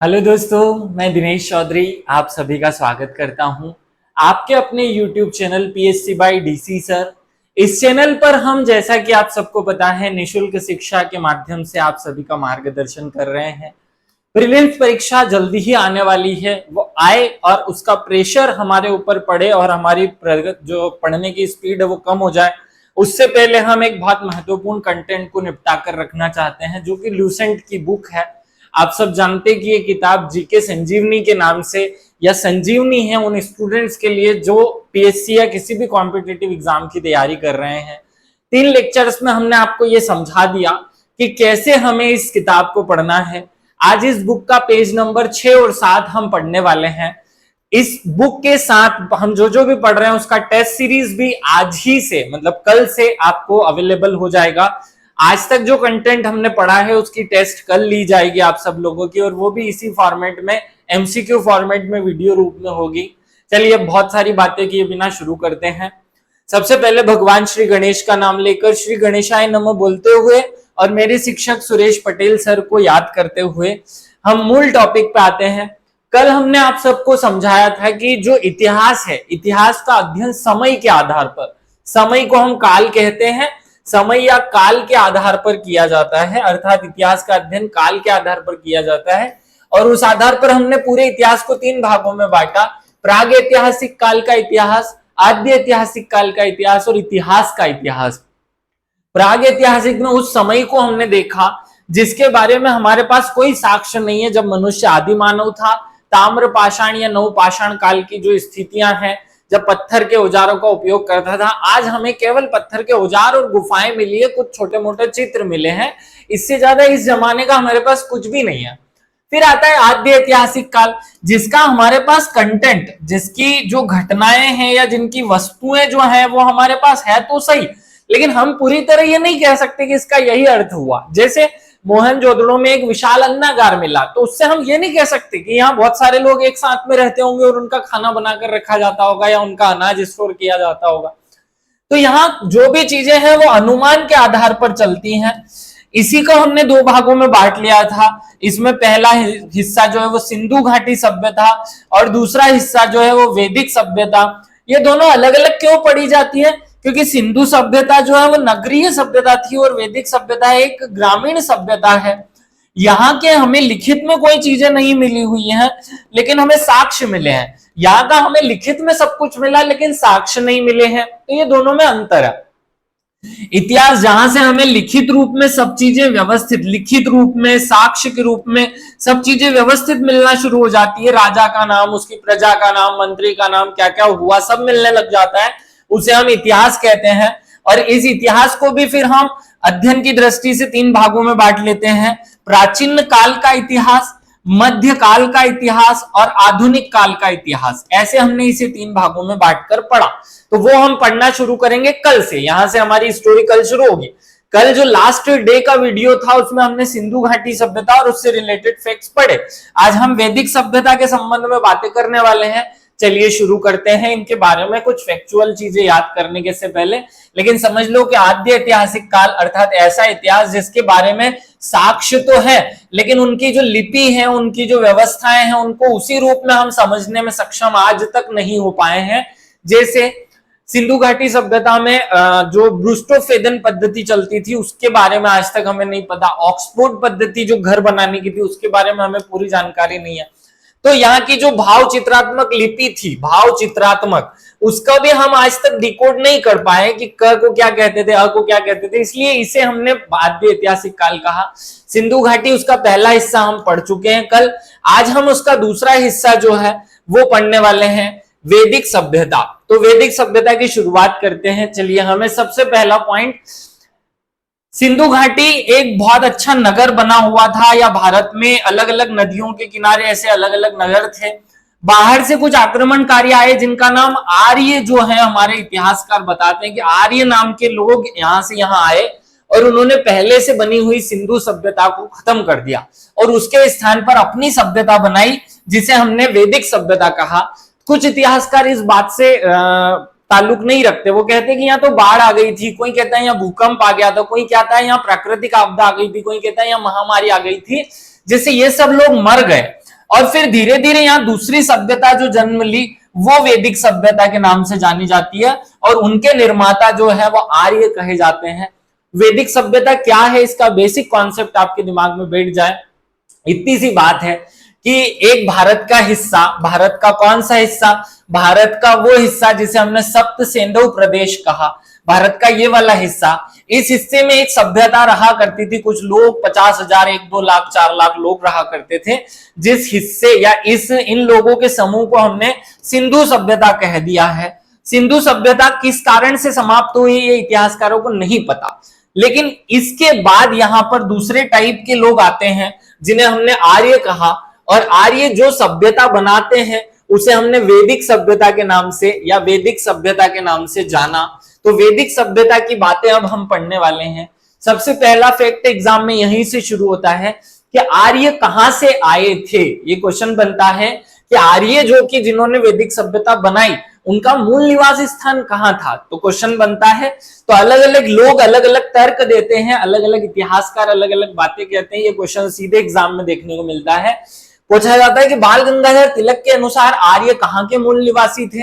Hello दोस्तों, मैं दिनेश चौधरी आप सभी का स्वागत करता हूं आपके अपने YouTube channel PSC by DC sir. इस चैनल पर हम, जैसा कि आप सबको पता है, निशुल्क शिक्षा के माध्यम से आप सभी का मार्गदर्शन कर रहे हैं। प्रीलिम्स परीक्षा जल्दी ही आने वाली है, वो आए और उसका प्रेशर हमारे ऊपर पड़े और हमारी जो पढ़ने की स्पीड है वो कम हो जाए, उससे पहले हम एक बहुत महत्वपूर्ण कंटेंट को निपटा कर रखना चाहते हैं, जो कि लूसेंट की बुक है। आप सब जानते हैं कि ये किताब जीके संजीवनी के नाम से या संजीवनी है उन स्टूडेंट्स के लिए जो पीएससी या किसी भी कॉम्पिटिटिव एग्जाम की तैयारी कर रहे हैं। 3 लेक्चर्स में हमने आपको ये समझा दिया कि कैसे हमें इस किताब को पढ़ना है। आज इस बुक का पेज नंबर 6 और 7 हम पढ़ने वाले हैं। इस बुक के साथ हम जो भी पढ़ रहे हैं उसका टेस्ट सीरीज भी आज ही से, मतलब कल से आपको अवेलेबल हो जाएगा। आज तक जो कंटेंट हमने पढ़ा है उसकी टेस्ट कल ली जाएगी आप सब लोगों की, और वो भी इसी फॉर्मेट में, एमसीक्यू फॉर्मेट में, वीडियो रूप में होगी। चलिए, बहुत सारी बातें किए बिना शुरू करते हैं। सबसे पहले भगवान श्री गणेश का नाम लेकर श्री गणेशाय नमः बोलते हुए और मेरे शिक्षक सुरेश पटेल सर को याद करते हुए हम मूल टॉपिक पे आते हैं। कल हमने आप सबको समझाया था कि जो इतिहास है, इतिहास का अध्ययन समय के आधार पर, समय को हम काल कहते हैं, समय या काल के आधार पर किया जाता है, अर्थात इतिहास का अध्ययन काल के आधार पर किया जाता है। और उस आधार पर हमने पूरे इतिहास को 3 भागों में बांटा: प्राग ऐतिहासिक काल का इतिहास, आद्य ऐतिहासिक काल का इतिहास और इतिहास का इतिहास। प्राग ऐतिहासिक में उस समय को हमने देखा जिसके बारे में हमारे पास कोई साक्ष्य नहीं है, जब मनुष्य आदि मानव था। ताम्र पाषाण या नवपाषाण काल की जो स्थितियां हैं, जब पत्थर के औजारों का उपयोग करता था। आज हमें केवल पत्थर के औजार और गुफाएं मिली है, कुछ छोटे मोटे चित्र मिले हैं, इससे ज्यादा इस जमाने का हमारे पास कुछ भी नहीं है। फिर आता है आद्य ऐतिहासिक काल, जिसका हमारे पास कंटेंट, जिसकी जो घटनाएं हैं या जिनकी वस्तुएं जो है वो हमारे पास है तो सही, लेकिन हम पूरी तरह ये नहीं कह सकते कि इसका यही अर्थ हुआ। जैसे मोहनजोदड़ो में एक विशाल अन्नागार मिला, तो उससे हम ये नहीं कह सकते कि यहाँ बहुत सारे लोग एक साथ में रहते होंगे और उनका खाना बनाकर रखा जाता होगा या उनका अनाज स्टोर किया जाता होगा। तो यहाँ जो भी चीजें हैं वो अनुमान के आधार पर चलती हैं। इसी को हमने 2 भागों में बांट लिया था। इसमें पहला हिस्सा जो है वो सिंधु घाटी सभ्यता और दूसरा हिस्सा जो है वो वैदिक सभ्यता। ये दोनों अलग अलग क्यों पढ़ी जाती है? क्योंकि सिंधु सभ्यता जो है वो नगरीय सभ्यता थी और वैदिक सभ्यता एक ग्रामीण सभ्यता है। यहाँ के हमें लिखित में कोई चीजें नहीं मिली हुई हैं, लेकिन हमें साक्ष्य मिले हैं। यहाँ का हमें लिखित में सब कुछ मिला लेकिन साक्ष्य नहीं मिले हैं, तो ये दोनों में अंतर है। इतिहास जहां से हमें लिखित रूप में सब चीजें व्यवस्थित, लिखित रूप में, साक्ष्य के रूप में सब चीजें व्यवस्थित मिलना शुरू हो जाती है, राजा का नाम, उसकी प्रजा का नाम, मंत्री का नाम, क्या क्या हुआ सब मिलने लग जाता है, उसे हम इतिहास कहते हैं। और इस इतिहास को भी फिर हम अध्ययन की दृष्टि से 3 भागों में बांट लेते हैं: प्राचीन काल का इतिहास, मध्य काल का इतिहास और आधुनिक काल का इतिहास। ऐसे हमने इसे 3 भागों में बांटकर पढ़ा। तो वो हम पढ़ना शुरू करेंगे कल से, यहां से हमारी स्टोरी कल शुरू होगी। कल जो लास्ट डे का वीडियो था उसमें हमने सिंधु घाटी सभ्यता और उससे रिलेटेड फैक्ट्स पढ़े। आज हम वैदिक सभ्यता के संबंध में बातें करने वाले हैं। चलिए शुरू करते हैं। इनके बारे में कुछ फैक्चुअल चीजें याद करने के से पहले, लेकिन समझ लो कि आद्य ऐतिहासिक काल अर्थात ऐसा इतिहास जिसके बारे में साक्ष्य तो है, लेकिन उनकी जो लिपि है, उनकी जो व्यवस्थाएं हैं, उनको उसी रूप में हम समझने में सक्षम आज तक नहीं हो पाए हैं। जैसे सिंधु घाटी सभ्यता में जो ब्रूस्टोफेदन पद्धति चलती थी उसके बारे में आज तक हमें नहीं पता। ऑक्सफोर्ड पद्धति जो घर बनाने की थी उसके बारे में हमें पूरी जानकारी नहीं है। तो यहाँ की जो भाव चित्रात्मक लिपि थी, भाव चित्रात्मक, उसका भी हम आज तक डिकोड नहीं कर पाए कि क को क्या कहते थे, अ को क्या कहते थे, इसलिए इसे हमने आद्य ऐतिहासिक काल कहा। सिंधु घाटी उसका पहला हिस्सा हम पढ़ चुके हैं कल। आज हम उसका दूसरा हिस्सा जो है वो पढ़ने वाले हैं, वैदिक सभ्यता। तो वैदिक सभ्यता की शुरुआत करते हैं। चलिए, हमें सबसे पहला पॉइंट, सिंधु घाटी एक बहुत अच्छा नगर बना हुआ था, या भारत में अलग अलग नदियों के किनारे ऐसे अलग अलग नगर थे। बाहर से कुछ आक्रमणकारी आए जिनका नाम आर्य जो है, हमारे इतिहासकार बताते हैं कि आर्य नाम के लोग यहां से यहां आए और उन्होंने पहले से बनी हुई सिंधु सभ्यता को खत्म कर दिया और उसके स्थान पर अपनी सभ्यता बनाई, जिसे हमने वैदिक सभ्यता कहा। कुछ इतिहासकार इस बात से ताल्लुक नहीं रखते, वो कहते हैं कि यहाँ तो बाढ़ आ गई थी, कोई कहता है यहाँ भूकंप आ गया था, कोई कहता है यहाँ प्राकृतिक आपदा आ गई थी, कोई कहता है यहाँ महामारी आ गई थी, जिससे ये सब लोग मर गए। और फिर धीरे धीरे यहाँ दूसरी सभ्यता जो जन्म ली वो वैदिक सभ्यता के नाम से जानी जाती है, और उनके निर्माता जो है वो आर्य कहे जाते हैं। वैदिक सभ्यता क्या है, इसका बेसिक कॉन्सेप्ट आपके दिमाग में बैठ जाए, इतनी सी बात है कि एक भारत का हिस्सा, भारत का कौन सा हिस्सा, भारत का वो हिस्सा जिसे हमने सप्त सेंधु प्रदेश कहा, भारत का ये वाला हिस्सा, इस हिस्से में एक सभ्यता रहा करती थी। कुछ लोग 50,000, 1-2 लाख, 4 लाख लोग रहा करते थे, जिस हिस्से या इन लोगों के समूह को हमने सिंधु सभ्यता कह दिया है। सिंधु सभ्यता किस कारण से समाप्त हुई ये इतिहासकारों को नहीं पता, लेकिन इसके बाद यहां पर दूसरे टाइप के लोग आते हैं जिन्हें हमने आर्य कहा, और आर्य जो सभ्यता बनाते हैं उसे हमने वैदिक सभ्यता के नाम से या वैदिक सभ्यता के नाम से जाना। तो वैदिक सभ्यता की बातें अब हम पढ़ने वाले हैं। सबसे पहला फैक्ट एग्जाम में यहीं से शुरू होता है कि आर्य कहां से आए थे। ये क्वेश्चन बनता है कि आर्य जो कि जिन्होंने वैदिक सभ्यता बनाई उनका मूल निवास स्थान कहां था। तो क्वेश्चन बनता है, तो अलग अलग लोग अलग अलग तर्क देते हैं, अलग अलग इतिहासकार अलग अलग बातें कहते हैं। ये क्वेश्चन सीधे एग्जाम में देखने को मिलता है। पूछा जाता है कि बाल गंगाधर तिलक के अनुसार आर्य कहां के मूल निवासी थे।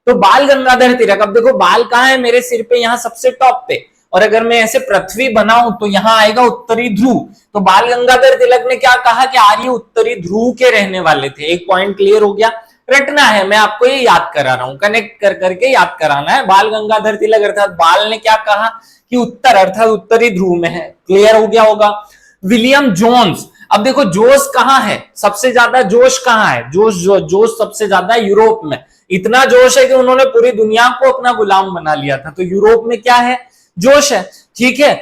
तो बाल गंगाधर तिलक, अब देखो बाल कहां है, मेरे सिर पे यहां सबसे टॉप पे, और अगर मैं ऐसे पृथ्वी बनाऊं तो यहां आएगा उत्तरी ध्रुव। तो बाल गंगाधर तिलक ने क्या कहा कि आर्य उत्तरी ध्रुव के रहने वाले थे। एक पॉइंट क्लियर हो गया, रटना है, मैं आपको ये याद करा रहा हूं, कनेक्ट कर करके याद कराना है। बाल गंगाधर तिलक अर्थात बाल ने क्या कहा कि उत्तर अर्थात उत्तरी ध्रुव में है। क्लियर हो गया होगा। विलियम जोन्स, अब देखो जोश कहां है, सबसे ज्यादा जोश कहां है, जोश सबसे ज्यादा यूरोप में। इतना जोश है कि उन्होंने पूरी दुनिया को अपना गुलाम बना लिया था। तो यूरोप में क्या है, जोश है। ठीक है,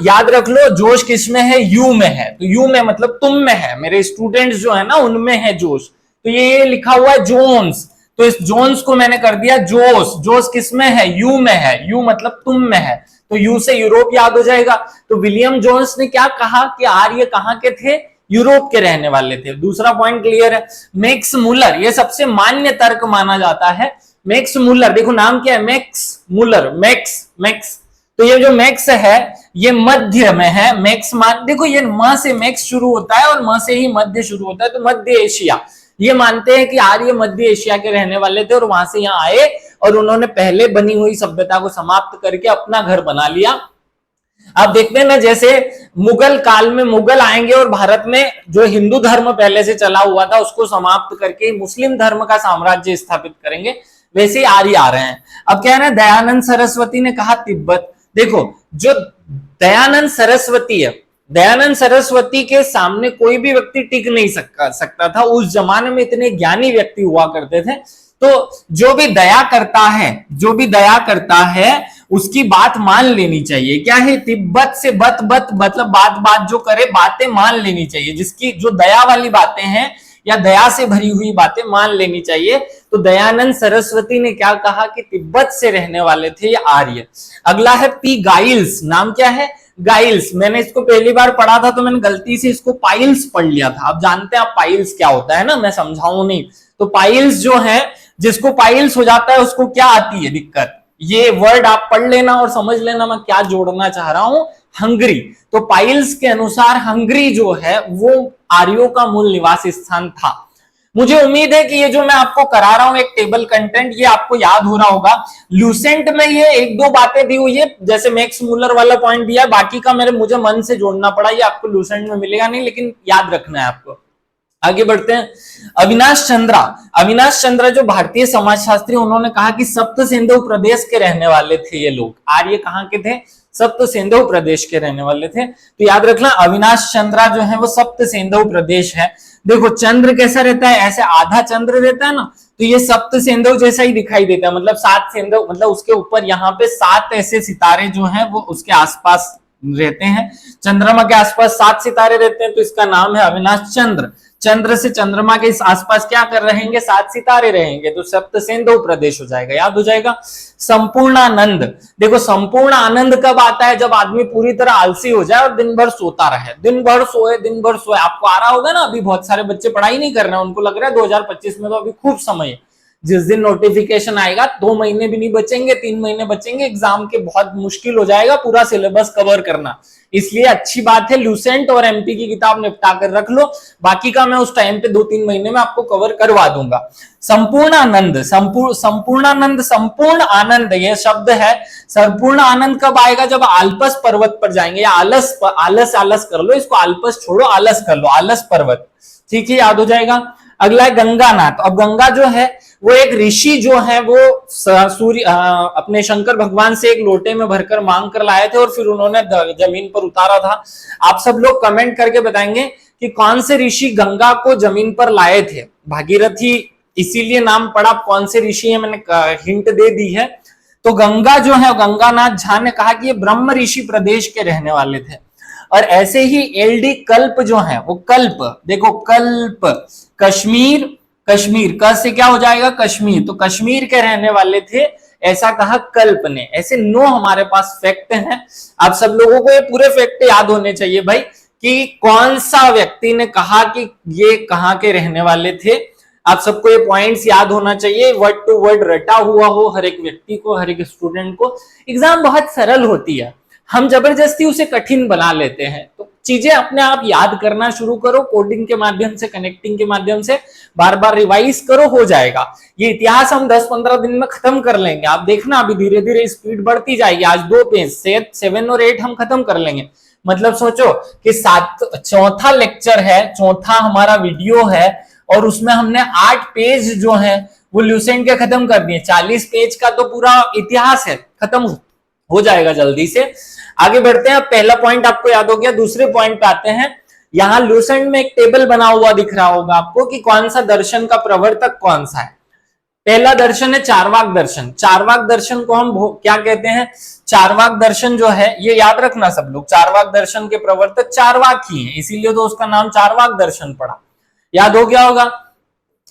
याद रख लो जोश किसमें है, यू में है। तो यू में मतलब तुम में है, मेरे स्टूडेंट्स जो है ना उनमें है जोश। तो ये लिखा हुआ है जोन्स, तो इस जोन्स को मैंने कर दिया जोश। जोश किसमें है, यू में है, यू मतलब तुम में है, तो यू से यूरोप याद हो जाएगा। तो विलियम जोन्स ने क्या कहा कि आर्य कहां के थे, यूरोप के रहने वाले थे। दूसरा पॉइंट क्लियर है। मैक्स मुलर, ये सबसे मान्य तर्क माना जाता है। मैक्स मुलर, देखो नाम क्या है, मैक्स मुलर, मैक्स। तो ये जो मैक्स है ये मध्य में है। मैक्स मान, देखो ये म से मैक्स शुरू होता है और म से ही मध्य शुरू होता है, तो मध्य एशिया। ये मानते हैं कि आर्य मध्य एशिया के रहने वाले थे और वहां से यहाँ आए और उन्होंने पहले बनी हुई सभ्यता को समाप्त करके अपना घर बना लिया। आप देखते हैं ना, जैसे मुगल काल में मुगल आएंगे और भारत में जो हिंदू धर्म पहले से चला हुआ था उसको समाप्त करके मुस्लिम धर्म का साम्राज्य स्थापित करेंगे, वैसे ही आर्य आ रहे हैं। अब क्या है ना, दयानंद सरस्वती ने कहा तिब्बत। देखो जो दयानंद सरस्वती है, दयानंद सरस्वती के सामने कोई भी व्यक्ति टिक नहीं सकता था। उस जमाने में इतने ज्ञानी व्यक्ति हुआ करते थे। तो जो भी दया करता है उसकी बात मान लेनी चाहिए। क्या है, तिब्बत से बत मतलब बात जो करे बातें मान लेनी चाहिए, जिसकी जो दया वाली बातें हैं या दया से भरी हुई बातें मान लेनी चाहिए। तो दयानंद सरस्वती ने क्या कहा कि तिब्बत से रहने वाले थे ये आर्य। अगला है पी गाइल्स, नाम क्या है, गाइल्स। मैंने इसको पहली बार पढ़ा था तो मैंने गलती से इसको पाइल्स पढ़ लिया था। अब जानते हैं आप पाइल्स क्या होता है ना, मैं समझाऊं नहीं। तो पाइल्स जो है, जिसको पाइल्स हो जाता है उसको क्या आती है दिक्कत, ये वर्ड आप पढ़ लेना और समझ लेना मैं क्या जोड़ना चाह रहा हूं, हंगरी। तो पाइल्स के अनुसार हंगरी जो है वो आर्यों का मूल निवास स्थान था। मुझे उम्मीद है कि ये जो मैं आपको करा रहा हूं एक टेबल कंटेंट, ये आपको याद हो रहा होगा। लूसेंट में ये 1-2 बातें दी हुई है, जैसे मैक्स मुलर वाला पॉइंट दिया, बाकी का मुझे मन से जोड़ना पड़ा। ये आपको लूसेंट में मिलेगा नहीं, लेकिन याद रखना है आपको। आगे बढ़ते हैं। अविनाश चंद्रा जो भारतीय समाजशास्त्री, उन्होंने कहा कि सप्त सिंधु प्रदेश के रहने वाले थे ये लोग। आर्य कहां के थे, सप्त सिंधु प्रदेश के रहने वाले थे। तो याद रखना अविनाश चंद्रा जो है वो सप्त सिंधु प्रदेश है। देखो चंद्र कैसा रहता है, ऐसे आधा चंद्र रहता है ना, तो ये सप्त सिंधु जैसा ही दिखाई देता है। मतलब 7 सिंधु, मतलब उसके ऊपर यहाँ पे 7 ऐसे सितारे जो हैं वो उसके आसपास रहते हैं। चंद्रमा के आसपास 7 सितारे रहते हैं, तो इसका नाम है अविनाश चंद्र। चंद्र से चंद्रमा के इस आसपास क्या कर रहेंगे, 7 सितारे रहेंगे, तो सप्त सिंधु प्रदेश हो जाएगा, याद हो जाएगा। संपूर्ण आनंद, देखो संपूर्ण आनंद कब आता है, जब आदमी पूरी तरह आलसी हो जाए और दिन भर सोता रहे, दिन भर सोए। आपको आ रहा होगा ना, अभी बहुत सारे बच्चे पढ़ाई नहीं कर रहे हैं, उनको लग रहा है 2025 में तो अभी खूब समय है, जिस दिन नोटिफिकेशन आएगा 2 महीने भी नहीं बचेंगे, 3 महीने बचेंगे एग्जाम के, बहुत मुश्किल हो जाएगा पूरा सिलेबस कवर करना। इसलिए अच्छी बात है लूसेंट और एमपी की किताब निपटा कर रख लो, बाकी का मैं उस टाइम पे 2-3 महीने में आपको कवर करवा दूंगा। संपूर्ण आनंद, संपूर्ण आनंद ये शब्द है। संपूर्ण आनंद कब आएगा? जब आलपस पर्वत पर जाएंगे, या आलस कर लो इसको, आलपस छोड़ो आलस कर लो, आलस पर्वत, ठीक है, याद हो जाएगा। अगला है गंगानाथ। अब गंगा जो है वो एक ऋषि जो है वो सूर्य अपने शंकर भगवान से एक लोटे में भरकर मांग कर लाए थे और फिर उन्होंने जमीन पर उतारा था। आप सब लोग कमेंट करके बताएंगे कि कौन से ऋषि गंगा को जमीन पर लाए थे। भागीरथी इसीलिए नाम पड़ा, कौन से ऋषि है मैंने हिंट दे दी है। तो गंगा जो है, गंगानाथ झा ने कहा कि ये ब्रह्म ऋषि प्रदेश के रहने वाले थे। और ऐसे ही एलडी कल्प जो है वो कल्प, देखो कल्प कश्मीर, कश्मीर का से क्या हो जाएगा? कश्मीर, तो कश्मीर के रहने वाले थे, ऐसा कहा कल्प ने। ऐसे 9 हमारे पास फैक्ट हैं। आप सब लोगों को ये पूरे फैक्ट याद होने चाहिए भाई, कि कौन सा व्यक्ति ने कहा कि ये कहां के रहने वाले थे। आप सबको ये पॉइंट्स याद होना चाहिए, वर्ड टू वर्ड रटा हुआ हो हर एक व्यक्ति को, हर एक स्टूडेंट को। एग्जाम बहुत सरल होती है, हम जबरदस्ती उसे कठिन बना लेते हैं। तो चीजें अपने आप याद करना शुरू करो, कोडिंग के माध्यम से, कनेक्टिंग के माध्यम से बार बार रिवाइज करो, हो जाएगा। ये इतिहास हम 10-15 दिन में खत्म कर लेंगे, आप देखना अभी धीरे धीरे स्पीड बढ़ती जाएगी। आज 2 पेज 7 और 8 हम खत्म कर लेंगे। मतलब सोचो कि चौथा लेक्चर है, चौथा हमारा वीडियो है, और उसमें हमने 8 पेज जो है वो ल्यूसेंट के खत्म कर दिए। 40 पेज का तो पूरा इतिहास है, खत्म हो जाएगा जल्दी से। आगे बढ़ते हैं। पहला पॉइंट आपको याद हो गया, दूसरे पॉइंट पे आते हैं। यहां लूसेंट में एक टेबल बना हुआ दिख रहा होगा आपको कि कौन सा दर्शन का प्रवर्तक कौन सा है। पहला दर्शन है चारवाक दर्शन। चारवाक दर्शन को हम क्या कहते हैं? चारवाक दर्शन जो है, ये याद रखना सब लोग, चारवाक दर्शन के प्रवर्तक चारवाक ही है, इसीलिए तो उसका नाम चारवाक दर्शन पड़ा। याद हो गया होगा।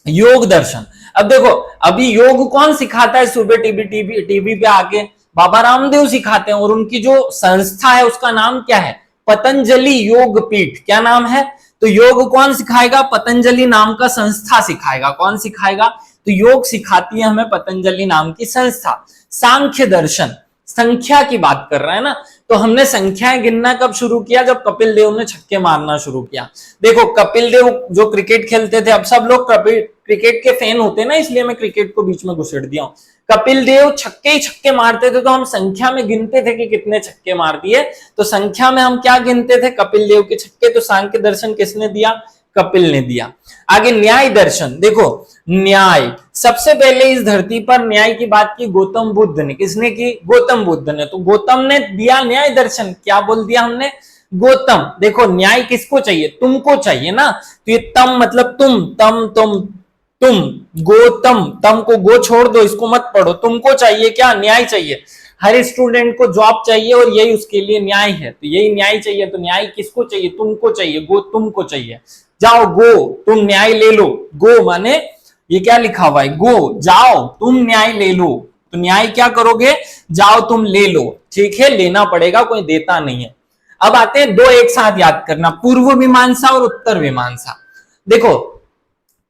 योग दर्शन, अब देखो अभी योग कौन सिखाता है सुबह टीवी पे आके? बाबा रामदेव सिखाते हैं, और उनकी जो संस्था है उसका नाम क्या है? पतंजलि योग पीठ। क्या नाम है? तो योग कौन सिखाएगा? पतंजलि नाम का संस्था सिखाएगा। कौन सिखाएगा? तो योग सिखाती है हमें पतंजलि नाम की संस्था। सांख्य दर्शन, संख्या की बात कर रहा है ना, तो हमने संख्याएं गिनना कब शुरू किया? जब कपिल देव ने छक्के मारना शुरू किया। देखो कपिल देव जो क्रिकेट खेलते थे, अब सब लोग क्रिकेट के फैन होते हैं ना, इसलिए मैं क्रिकेट को बीच में घुसेड़ दिया हूं। कपिल देव छक्के ही छक्के मारते थे, तो हम संख्या में गिनते थे कि कितने छक्के मार दिए। तो संख्या में हम क्या गिनते थे? कपिल देव के छक्के। तो सांख्य दर्शन किसने दिया? कपिल ने दिया। आगे न्याय दर्शन, देखो न्याय, सबसे पहले इस धरती पर न्याय की बात की गौतम बुद्ध ने। किसने की? गौतम बुद्ध ने। तो गौतम ने दिया न्याय दर्शन। क्या बोल दिया हमने? गौतम। देखो न्याय किसको चाहिए? तुमको चाहिए ना, तो ये तम मतलब तुम, गौतम, तम को गो छोड़ दो, इसको मत पढ़ो। तुमको चाहिए क्या? न्याय चाहिए। हर स्टूडेंट को जॉब चाहिए और यही उसके लिए न्याय है, तो यही न्याय चाहिए। तो न्याय किसको चाहिए? तुमको चाहिए, गो तुमको चाहिए। जाओ गो, तुम न्याय ले लो। गो माने ये क्या लिखा हुआ है? गो, जाओ तुम न्याय ले लो। तो न्याय क्या करोगे? जाओ तुम ले लो, ठीक है, लेना पड़ेगा, कोई देता नहीं है। अब आते हैं 2 एक साथ याद करना, पूर्व मीमांसा और उत्तर मीमांसा। देखो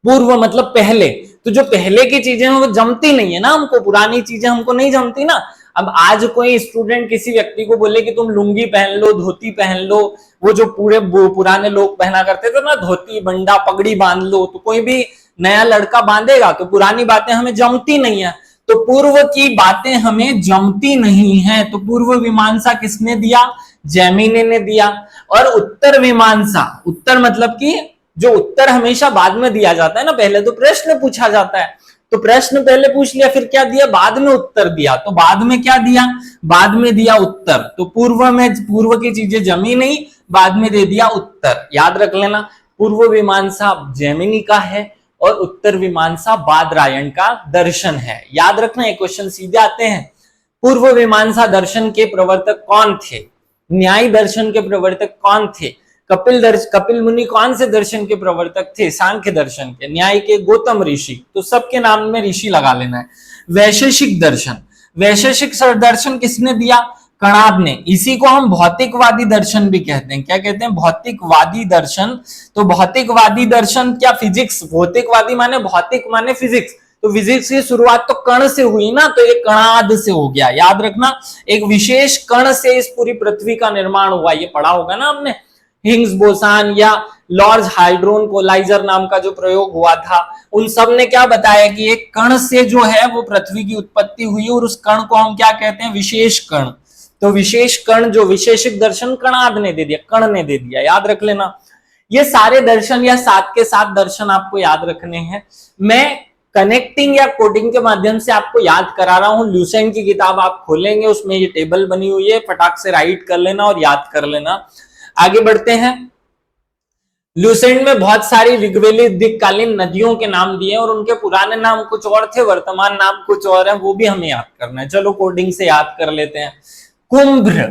पूर्व मतलब पहले, तो जो पहले की चीजें हैं वो जमती नहीं है ना हमको, पुरानी चीजें हमको नहीं जमती ना। अब आज कोई स्टूडेंट किसी व्यक्ति को बोले कि तुम लुंगी पहन लो, धोती पहन लो, वो जो पूरे पुराने लोग पहना करते थे ना, धोती बंडा पगड़ी बांध लो, तो कोई भी नया लड़का बांधेगा, तो पुरानी बातें हमें जमती नहीं है। तो पूर्व की बातें हमें जमती नहीं है, तो पूर्व मीमांसा किसने दिया? जैमिनी ने दिया। और उत्तर मीमांसा, उत्तर मतलब कि जो उत्तर हमेशा बाद में दिया जाता है ना, पहले तो प्रश्न पूछा जाता है, तो प्रश्न पहले पूछ लिया, फिर क्या दिया? बाद में उत्तर दिया। तो बाद में क्या दिया? बाद में दिया उत्तर। तो पूर्व में पूर्व की चीजें जमी नहीं, बाद में दे दिया उत्तर। याद रख लेना, पूर्व मीमांसा जैमिनी का है और उत्तर मीमांसा बादरायण का दर्शन है। याद रखना, ये क्वेश्चन सीधे आते हैं। पूर्व मीमांसा दर्शन के प्रवर्तक कौन थे? न्याय दर्शन के प्रवर्तक कौन थे? कपिल मुनि कौन से दर्शन के प्रवर्तक थे? सांख्य दर्शन के। न्याय के गौतम ऋषि। तो सबके नाम में ऋषि लगा लेना है। वैशेषिक दर्शन, वैशेषिक दर्शन किसने दिया? कणाद ने। इसी को हम भौतिकवादी दर्शन भी कहते हैं। क्या कहते हैं? भौतिकवादी दर्शन। तो भौतिकवादी दर्शन क्या? फिजिक्स, भौतिकवादी माने भौतिक माने फिजिक्स, तो फिजिक्स की शुरुआत तो कण से हुई ना, तो ये कणाद से हो गया। याद रखना, एक विशेष कण से इस पूरी पृथ्वी का निर्माण हुआ। ये पढ़ा होगा ना आपने, हिग्स बोसान या लॉर्ड हाइड्रोन कोलाइजर नाम का जो प्रयोग हुआ था, उन सब ने क्या बताया कि एक कण से जो है वो पृथ्वी की उत्पत्ति हुई, और उस कण को हम क्या कहते हैं, विशेष कण। तो विशेष कण जो विशेषिक दर्शन कणाद ने दे दिया, कण ने दे दिया। याद रख लेना, ये सारे दर्शन या 7 के 7 दर्शन आपको याद रखने हैं। मैं कनेक्टिंग या कोडिंग के माध्यम से आपको याद करा रहा हूं। ल्यूसेंट की किताब आप खोलेंगे, उसमें ये टेबल बनी हुई है, फटाक से राइट कर लेना और याद कर लेना। आगे बढ़ते हैं। ल्यूसेंट में बहुत सारी ऋग्वेदिक कालीन नदियों के नाम दिए और उनके पुराने नाम कुछ और थे, वर्तमान नाम कुछ और है, वो भी हमें याद करना है। चलो कोडिंग से याद कर लेते हैं। कुंभ्र,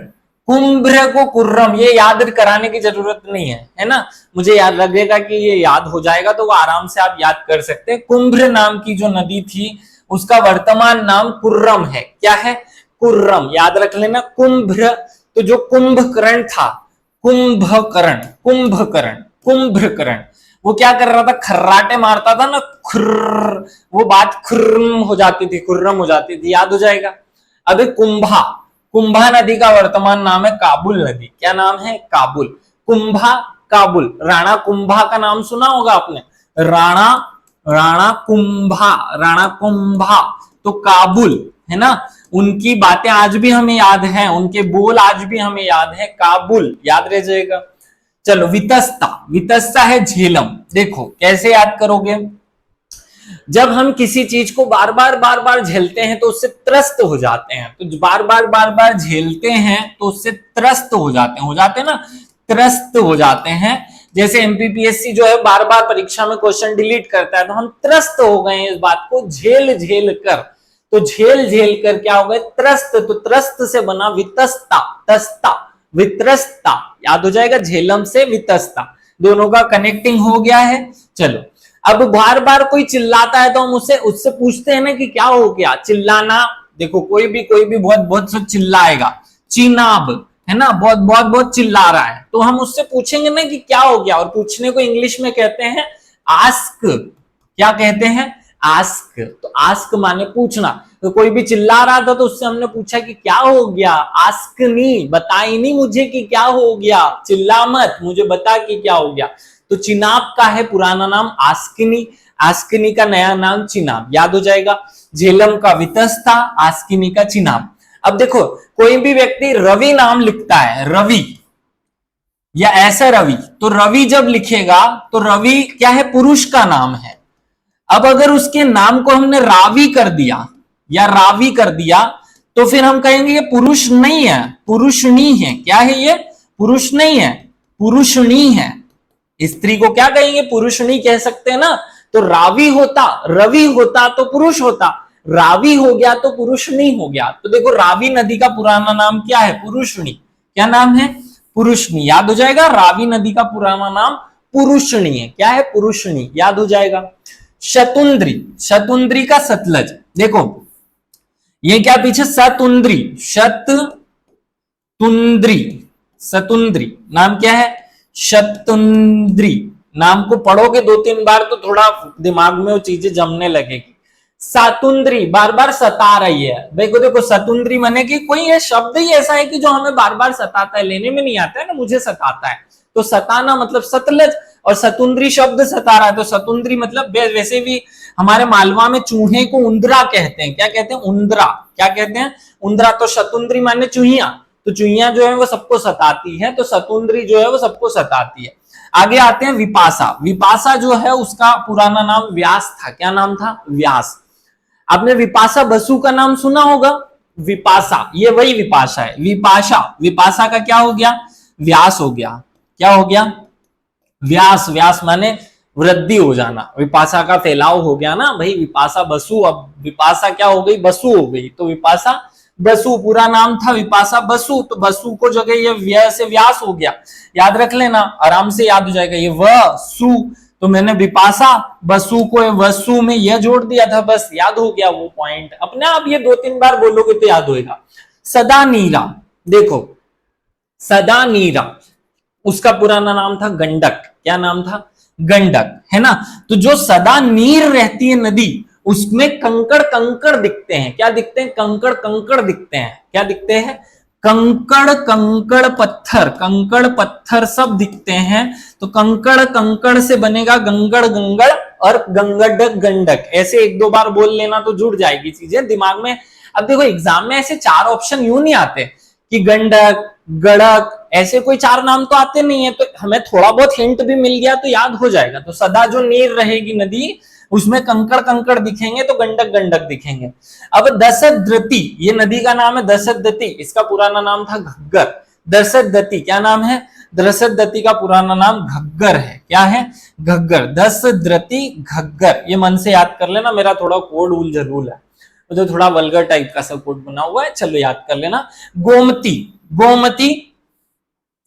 कुंभ्र को कुर्रम, ये याद कराने की जरूरत नहीं है ना, मुझे याद लगेगा कि ये याद हो जाएगा तो वो आराम से आप याद कर सकते हैं। कुंभ्र नाम की जो नदी थी उसका वर्तमान नाम कुर्रम है। क्या है, कुर्रम। याद रख लेना। कुंभ्र, तो जो कुंभकर्ण था, कुंभकर्ण, कुंभकर्ण, कुंभकर्ण, वो क्या कर रहा था, खर्राटे मारता था ना, खुर्र, वो बात खुर्रम हो जाती थी, खुर्रम हो जाती थी। याद हो जाएगा। अभी कुंभा, कुंभा नदी का वर्तमान नाम है काबुल नदी। क्या नाम है, काबुल। कुंभा, काबुल। राणा कुंभा का नाम सुना होगा आपने, राणा, राणा कुंभा, राणा कुंभा, तो काबुल है ना। उनकी बातें आज भी हमें याद हैं, उनके बोल आज भी हमें याद है, काबुल, याद रह जाएगा। चलो, वितस्ता, वितस्ता है झेलम। देखो कैसे याद करोगे, जब हम किसी चीज को बार बार झेलते हैं तो उससे त्रस्त हो जाते हैं। तो बार बार झेलते हैं तो उससे त्रस्त हो जाते हैं ना, त्रस्त हो जाते हैं। जैसे एमपीपीएससी जो है बार बार परीक्षा में क्वेश्चन डिलीट करता है, तो हम त्रस्त हो गए हैं इस बात को झेल झेल कर। तो झेल झेल कर क्या हो गए, त्रस्त। तो त्रस्त से बना वितस्ता, तस्ता, वित्रस्ता। याद हो जाएगा, झेलम से वितस्ता, दोनों का कनेक्टिंग हो गया है। चलो, अब बार बार कोई चिल्लाता है तो हम उससे पूछते हैं ना कि क्या हो गया। चिल्लाना, देखो कोई भी बहुत से चिल्लाएगा, चिनाब है ना, बहुत चिल्ला रहा है, तो हम उससे पूछेंगे ना कि क्या हो गया। और पूछने को इंग्लिश में कहते हैं आस्क। क्या कहते हैं, आस्क। तो आस्क माने पूछना। तो कोई भी चिल्ला रहा था तो उससे हमने पूछा कि क्या हो गया, आस्क नहीं, बताई नहीं मुझे कि क्या हो गया, चिल्ला मत, मुझे बता कि क्या हो गया। तो चिनाब का है पुराना नाम आस्किनी, आस्किनी का नया नाम चिनाब। याद हो जाएगा। झेलम का वितस्ता, आस्किनी का चिनाब। अब देखो, कोई भी व्यक्ति रवि नाम लिखता है, रवि या ऐसा रवि, तो रवि जब लिखेगा तो रवि क्या है, पुरुष का नाम है। अब अगर उसके नाम को हमने रावी कर दिया या रावी कर दिया तो फिर हम कहेंगे ये पुरुष नहीं है, पुरुषनी है। क्या है ये, पुरुष नहीं है, पुरुषनी है। स्त्री को क्या कहेंगे, पुरुषनी कह सकते हैं ना। तो रावी होता, रवि होता तो पुरुष होता, रावी हो गया तो पुरुषनी हो गया। तो देखो, रावी नदी का पुराना नाम क्या है, पुरुषनी। क्या नाम है, पुरुषनी। याद हो जाएगा, रावी नदी का पुराना नाम पुरुषनी है। क्या है, पुरुषनी। याद हो जाएगा। शतुंद्री, शतुंद्री का सतलज। देखो ये क्या पीछे, सतुंद्री, शतुंद्री, सतुंद्री नाम क्या है, शतुंद्री। नाम को पढ़ोगे 2-3 बार तो थोड़ा दिमाग में वो चीजें जमने लगेगी। सातुंद्री, बार बार सता रही है। देखो देखो, सतुंद्री माने कि कोई ये शब्द ही ऐसा है कि जो हमें बार बार सताता है, लेने में नहीं आता है ना, मुझे सताता है। तो सताना मतलब सतलज, और सतुंद्री शब्द सता रहा है, तो सतुंद्री मतलब वैसे भी हमारे मालवा में चूहे को उंदरा कहते हैं। क्या कहते हैं, उंदरा। क्या कहते हैं, उंदरा। तो शतुंद्री माने चूहिया, तो चूहिया जो है वो सबको सताती है, तो सतुंद्री जो है वो सबको सताती है। आगे आते हैं विपाशा। विपाशा जो है उसका पुराना नाम व्यास था। क्या नाम था, व्यास। आपने विपाशा बसु का नाम सुना होगा, विपाशा, ये वही विपाशा है। विपाशा, विपाशा का क्या हो गया, व्यास हो गया। क्या हो गया, व्यास। व्यास माने वृद्धि हो जाना, विपाशा का फैलाव हो गया ना भाई। विपाशा बसु, अब विपाशा क्या हो गई, बसु हो गई, तो विपाशा बसु। पूरा नाम था विपाशा बसु, तो बसु को जगह ये व्य से व्यास हो गया। याद रख लेना, आराम से याद हो जाएगा। ये व सु, तो मैंने विपाशा बसु को वसु में यह जोड़ दिया था, बस याद हो गया वो पॉइंट। अपने आप ये 2-3 बार बोलोगे तो याद होएगा। सदा नीरा, देखो सदा नीरा, उसका पुराना नाम था गंडक। क्या नाम था, गंडक, है ना। तो जो सदा नीर रहती है नदी, उसमें कंकड़ कंकड़ दिखते हैं। क्या दिखते हैं? कंकड़ कंकड़ दिखते हैं। क्या दिखते हैं? कंकड़ कंकड़ पत्थर सब दिखते हैं। तो कंकड़ कंकड़ से बनेगा गंगड़ गंगड़ और गंगडक गंडक। ऐसे एक दो बार बोल लेना तो जुड़ जाएगी चीजें दिमाग में। अब देखो एग्जाम में ऐसे 4 ऑप्शन यूं नहीं आते कि गंडक गड़क, ऐसे कोई 4 नाम तो आते नहीं है, तो हमें थोड़ा बहुत हिंट भी मिल गया तो याद हो जाएगा। तो सदा जो नीर रहेगी नदी उसमें कंकड़ कंकड़ दिखेंगे तो गंडक गंडक दिखेंगे। अब दशद्रति, ये नदी का नाम है दशद्रति, इसका पुराना नाम था घग्गर। दशद्रति क्या नाम है? दशद्रति का पुराना नाम घग्गर है। क्या है? घग्गर। दशद्रति घग्गर, ये मन से याद कर लेना। मेरा थोड़ा कोड उल जरूल है तो थोड़ा वल्गर टाइप का सब कोड बना हुआ है, चलो याद कर लेना। गोमती, गोमती,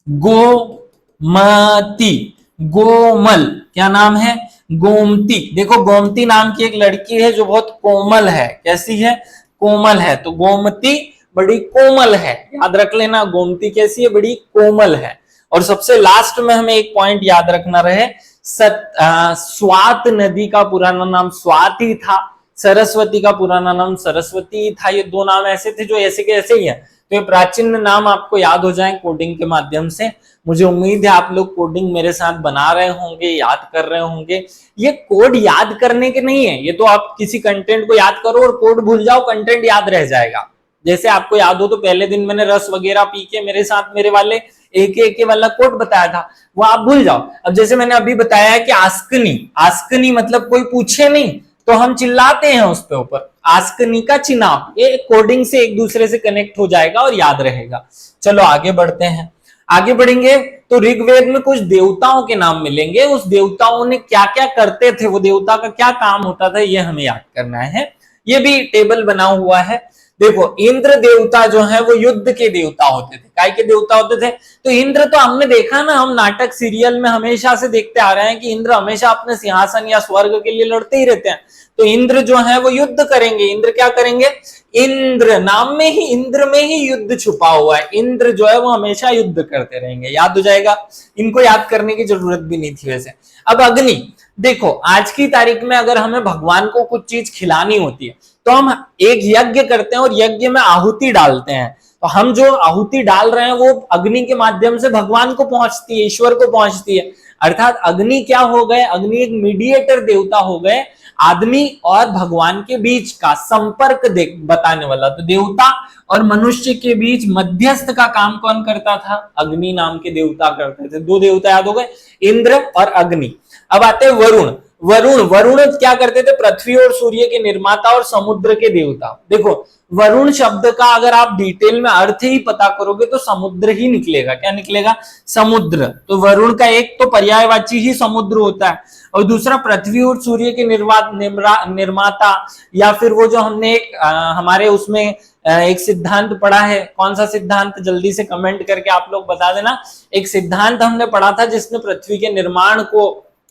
गोमती, गोमल, क्या नाम है? गोमती। देखो गोमती नाम की एक लड़की है जो बहुत कोमल है। कैसी है? कोमल है। तो गोमती बड़ी कोमल है, याद रख लेना। गोमती कैसी है? बड़ी कोमल है। और सबसे लास्ट में हमें एक पॉइंट याद रखना रहे, स्वात नदी का पुराना नाम स्वाति था, सरस्वती का पुराना नाम सरस्वती था। ये 2 नाम ऐसे थे जो ऐसे के ऐसे ही है। तो ये प्राचीन नाम आपको याद हो जाए कोडिंग के माध्यम से। मुझे उम्मीद है आप लोग कोडिंग मेरे साथ बना रहे होंगे, याद कर रहे होंगे। ये कोड याद करने के नहीं है, ये तो आप किसी कंटेंट को याद करो और कोड भूल जाओ, कंटेंट याद रह जाएगा। जैसे आपको याद हो तो पहले दिन मैंने रस वगैरह पी के मेरे साथ मेरे वाले एक वाला कोड बताया था, वो आप भूल जाओ। अब जैसे मैंने अभी बताया कि आस्कनी, आस्कनी मतलब कोई पूछे नहीं तो हम चिल्लाते हैं उस पे ऊपर, आस्कनी का चिनाब। ये कोडिंग से एक दूसरे से कनेक्ट हो जाएगा और याद रहेगा। चलो आगे बढ़ते हैं। आगे बढ़ेंगे तो ऋग्वेद में कुछ देवताओं के नाम मिलेंगे। उस देवताओं ने क्या क्या करते थे, वो देवता का क्या काम होता था, ये हमें याद करना है। ये भी टेबल बना हुआ है। देखो इंद्र देवता जो है वो युद्ध के देवता होते थे। काय के देवता होते थे? तो इंद्र तो हमने देखा ना, हम नाटक सीरियल में हमेशा से देखते आ रहे हैं कि इंद्र हमेशा अपने सिंहासन या स्वर्ग के लिए लड़ते ही रहते हैं। तो इंद्र जो है वो युद्ध करेंगे। इंद्र क्या करेंगे? इंद्र नाम में ही, इंद्र में ही युद्ध छुपा हुआ है। इंद्र जो है वो हमेशा युद्ध करते रहेंगे, याद हो जाएगा। इनको याद करने की जरूरत भी नहीं थी वैसे। अब अग्नि, देखो आज की तारीख में अगर हमें भगवान को कुछ चीज खिलानी होती है तो हम एक यज्ञ करते हैं और यज्ञ में आहुति डालते हैं। तो हम जो आहुति डाल रहे हैं वो अग्नि के माध्यम से भगवान को पहुंचती है, ईश्वर को पहुंचती है। अर्थात अग्नि क्या हो गए? अग्नि एक मीडिएटर देवता हो गए, आदमी और भगवान के बीच का संपर्क बताने वाला। तो देवता और मनुष्य के बीच मध्यस्थ का काम कौन करता था? अग्नि नाम के देवता करते थे। 2 देवता याद हो गए, इंद्र और अग्नि। अब आते हैं वरुण। वरुण, वरुण क्या करते थे? पृथ्वी और सूर्य के निर्माता और समुद्र के देवता। देखो वरुण शब्द का अगर आप डिटेल में अर्थ ही पता करोगे तो समुद्र ही निकलेगा। क्या निकलेगा? समुद्र। तो वरुण का एक तो पर्यायवाची ही समुद्र होता है और दूसरा पृथ्वी और सूर्य के निर्माता, या फिर वो जो हमने हमारे उसमें एक सिद्धांत पढ़ा है। कौन सा सिद्धांत? जल्दी से कमेंट करके आप लोग बता देना। एक सिद्धांत हमने पढ़ा था जिसमें पृथ्वी के निर्माण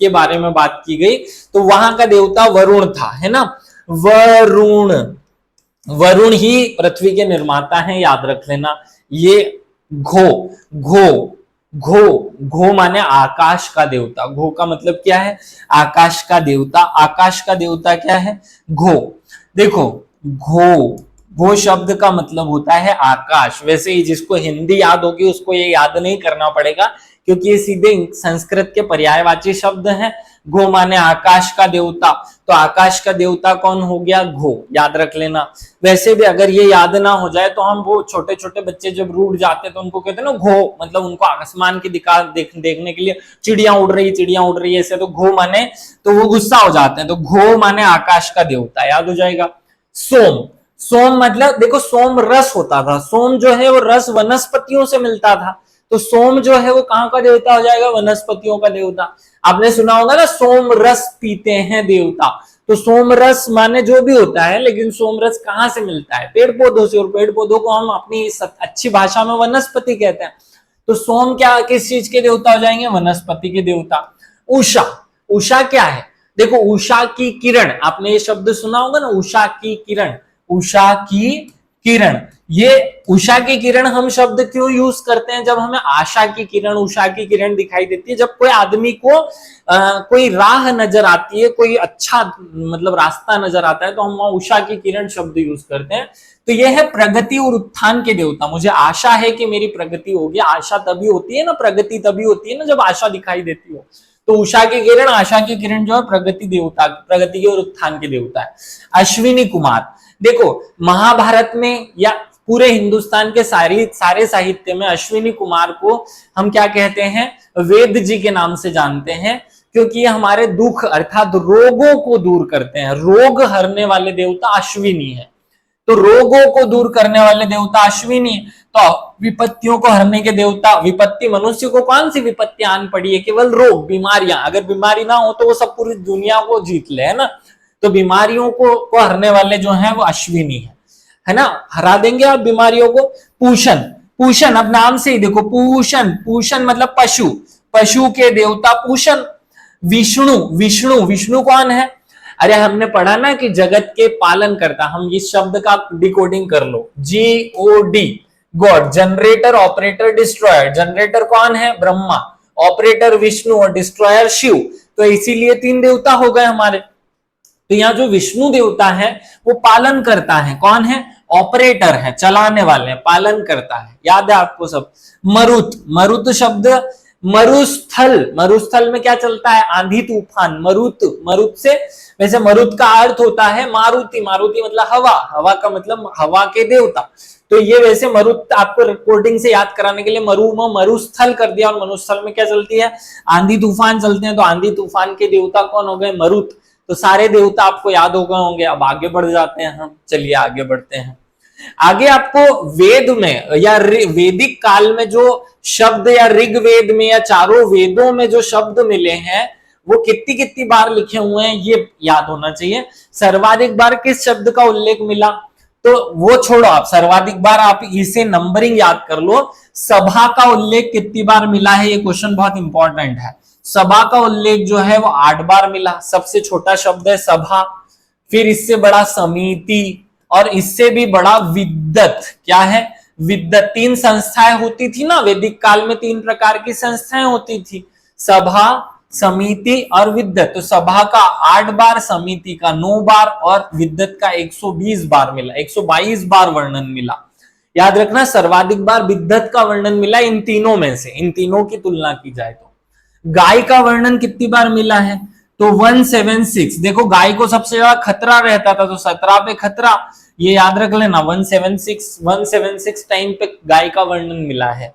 के बारे में बात की गई, तो वहां का देवता वरुण था, है ना। वरुण, वरुण ही पृथ्वी के निर्माता हैं, याद रख लेना। ये घो, घो, घो, घो माने आकाश का देवता। घो का मतलब क्या है? आकाश का देवता। आकाश का देवता क्या है? घो। देखो घो, घो शब्द का मतलब होता है आकाश। वैसे ही जिसको हिंदी याद होगी उसको ये याद नहीं करना पड़ेगा क्योंकि ये सीधे संस्कृत के पर्यायवाची शब्द हैं। घो माने आकाश का देवता, तो आकाश का देवता कौन हो गया? घो, याद रख लेना। वैसे भी अगर ये याद ना हो जाए तो हम वो छोटे छोटे बच्चे जब रूठ जाते हैं तो उनको कहते हैं ना घो, मतलब उनको आसमान की देखने के लिए चिड़िया उड़ रही है ऐसे, तो घो माने तो वो गुस्सा हो जाते हैं। तो घो माने आकाश का देवता, याद हो जाएगा। सोम, सोम मतलब देखो सोम रस होता था। सोम जो है वो रस वनस्पतियों से मिलता था, तो सोम जो है वो कहां का देवता हो जाएगा? वनस्पतियों का देवता। आपने सुना होगा ना सोम रस पीते हैं देवता, तो सोम रस माने जो भी होता है, लेकिन सोम रस कहां से मिलता है? पेड़ पौधों से, और पेड़ पौधों को हम अपनी अच्छी भाषा में वनस्पति कहते हैं। तो सोम क्या किस चीज के देवता हो जाएंगे? वनस्पति के देवता। उषा, उषा क्या है? देखो उषा की किरण, आपने ये शब्द सुना होगा ना, उषा की किरण। उषा की किरण, ये उषा की किरण हम शब्द क्यों यूज करते हैं? जब हमें आशा की किरण, उषा की किरण दिखाई देती है, जब कोई आदमी को कोई राह नजर आती है, कोई अच्छा मतलब रास्ता नजर आता है, तो हम वहां उषा की किरण शब्द यूज करते हैं। तो यह है प्रगति और उत्थान के देवता। मुझे आशा है कि मेरी प्रगति होगी। आशा तभी होती है ना, प्रगति तभी होती है ना जब आशा दिखाई देती हो। तो उषा की किरण, आशा की किरण जो है प्रगति देवता, प्रगति और उत्थान के देवता है। अश्विनी कुमार, देखो महाभारत में या पूरे हिंदुस्तान के सारे साहित्य में अश्विनी कुमार को हम क्या कहते हैं? वेद जी के नाम से जानते हैं, क्योंकि ये हमारे दुख अर्थात रोगों को दूर करते हैं। रोग हरने वाले देवता अश्विनी है, तो रोगों को दूर करने वाले देवता अश्विनी। तो विपत्तियों को हरने के देवता, विपत्ति मनुष्य को कौन सी विपत्ति आन पड़ी है? केवल रोग, बीमारियां। अगर बीमारी ना हो तो वो सब पूरी दुनिया को जीत ले, है ना। तो बीमारियों को हरने वाले जो हैं वो अश्विनी है ना, हरा देंगे आप बीमारियों को। पूषण, पूषण अब नाम से ही देखो, पूषण, पूषण मतलब पशु, पशु के देवता पूषण। विष्णु, विष्णु, विष्णु कौन है? अरे हमने पढ़ा ना कि जगत के पालन करता। हम इस शब्द का डिकोडिंग कर लो, GOD, God. Generator, operator, destroyer. Generator कौन है? ब्रह्मा। ऑपरेटर विष्णु और डिस्ट्रॉयर शिव। तो इसीलिए 3 देवता हो गए हमारे। तो यहाँ जो विष्णु देवता है वो पालन करता है। कौन है? ऑपरेटर है, चलाने वाले, पालन करता है। याद है आपको सब। मरुत, मरुत शब्द मरुस्थल, मरुस्थल में क्या चलता है? आंधी तूफान। मरुत, मरुत से, वैसे मरुत का अर्थ होता है मारुति। मारुति मतलब हवा, हवा का मतलब हवा के देवता। तो ये वैसे मरुत आपको रिकॉर्डिंग से याद कराने के लिए मरुस्थल कर दिया। और मरुस्थल में क्या चलती है? आंधी तूफान चलते हैं। तो आंधी तूफान के देवता कौन हो गए? मरुत। तो सारे देवता आपको याद हो गए होंगे। अब आगे बढ़ जाते हैं हम, चलिए आगे बढ़ते हैं। आगे आपको वेद में या वैदिक काल में जो शब्द, या ऋग्वेद में या चारों वेदों में जो शब्द मिले हैं वो कितनी कितनी बार लिखे हुए हैं ये याद होना चाहिए। सर्वाधिक बार किस शब्द का उल्लेख मिला? तो वो छोड़ो आप, सर्वाधिक बार आप इसे नंबरिंग याद कर लो। सभा का उल्लेख कितनी बार मिला है? ये क्वेश्चन बहुत इंपॉर्टेंट है। सभा का उल्लेख जो है वो 8 बार मिला। सबसे छोटा शब्द है सभा, फिर इससे बड़ा समिति, और इससे भी बड़ा विद्वत। क्या है? विद्वत। 3 संस्थाएं होती थी ना वैदिक काल में, 3 प्रकार की संस्थाएं होती थी, सभा, समिति और विद्वत। तो सभा का 8 बार, समिति का 9 बार और विद्वत का 120 बार मिला, 122 बार वर्णन मिला। याद रखना, सर्वाधिक बार विद्वत का वर्णन मिला इन तीनों में से, इन तीनों की तुलना की जाए तो। गाय का वर्णन कितनी बार मिला है? तो 176। देखो गाय को सबसे ज्यादा खतरा रहता था, तो 17 पे खतरा, ये याद रख लेना। 176 टाइम पे गाय का वर्णन मिला है।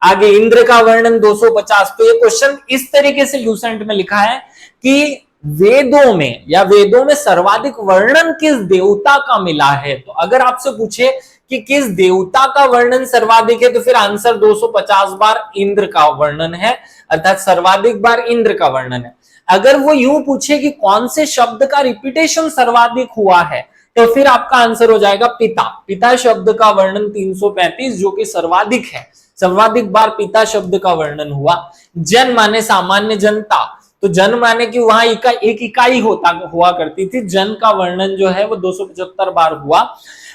आगे इंद्र का वर्णन 250। तो ये क्वेश्चन इस तरीके से ल्यूसेंट में लिखा है कि वेदों में या वेदों में सर्वाधिक वर्णन किस देवता का मिला है। तो अगर आपसे पूछे कि किस देवता का वर्णन सर्वाधिक है, तो फिर आंसर 250 बार इंद्र का वर्णन है, अर्थात सर्वाधिक बार इंद्र का वर्णन है। अगर वो यूं पूछे कि कौन से शब्द का रिपीटेशन सर्वाधिक हुआ है, तो फिर आपका आंसर हो जाएगा पिता। पिता शब्द का वर्णन 335, जो कि सर्वाधिक है। सर्वाधिक बार पिता शब्द का वर्णन हुआ। जन माने सामान्य जनता, तो जन माने कि वहां एक इकाई हुआ करती थी। जन का वर्णन जो है वो 275 बार हुआ।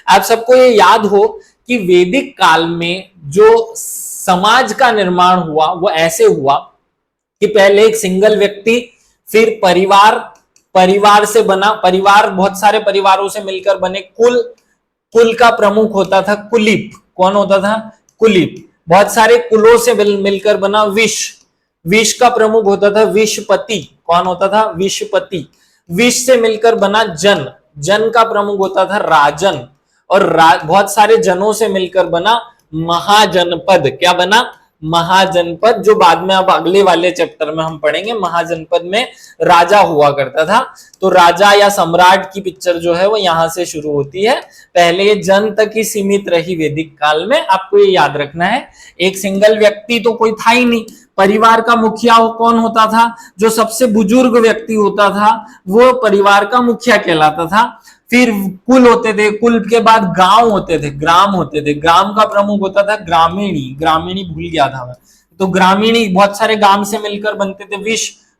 आप सबको ये याद हो कि वैदिक काल में जो समाज का निर्माण हुआ वो ऐसे हुआ कि पहले एक सिंगल व्यक्ति, फिर परिवार, परिवार से बना, परिवार बहुत सारे परिवारों से मिलकर बने, कुल का प्रमुख होता था कुलीप। कौन होता था? कुलीप। बहुत सारे कुलों से मिलकर बना विष का प्रमुख होता था विषपति। कौन होता था? विषपति। विष से मिलकर बना जन का प्रमुख होता था राजन। और बहुत सारे जनों से मिलकर बना महाजनपद। क्या बना? महाजनपद, जो बाद में अब अगले वाले चैप्टर में हम पढ़ेंगे। महाजनपद में राजा हुआ करता था। तो राजा या सम्राट की पिक्चर जो है वो यहां से शुरू होती है। पहले ये जन तक ही सीमित रही वैदिक काल में, आपको ये याद रखना है। एक सिंगल व्यक्ति तो कोई था ही नहीं। परिवार का मुखिया कौन होता था? जो सबसे बुजुर्ग व्यक्ति होता था वो परिवार का मुखिया कहलाता था। फिर कुल होते थे, कुल के बाद गांव होते थे, ग्राम होते थे। ग्राम का प्रमुख होता था ग्रामीणी। ग्रामीणी भूल गया था मैं, तो ग्रामीणी बहुत सारे गांव से मिलकर बनते थे।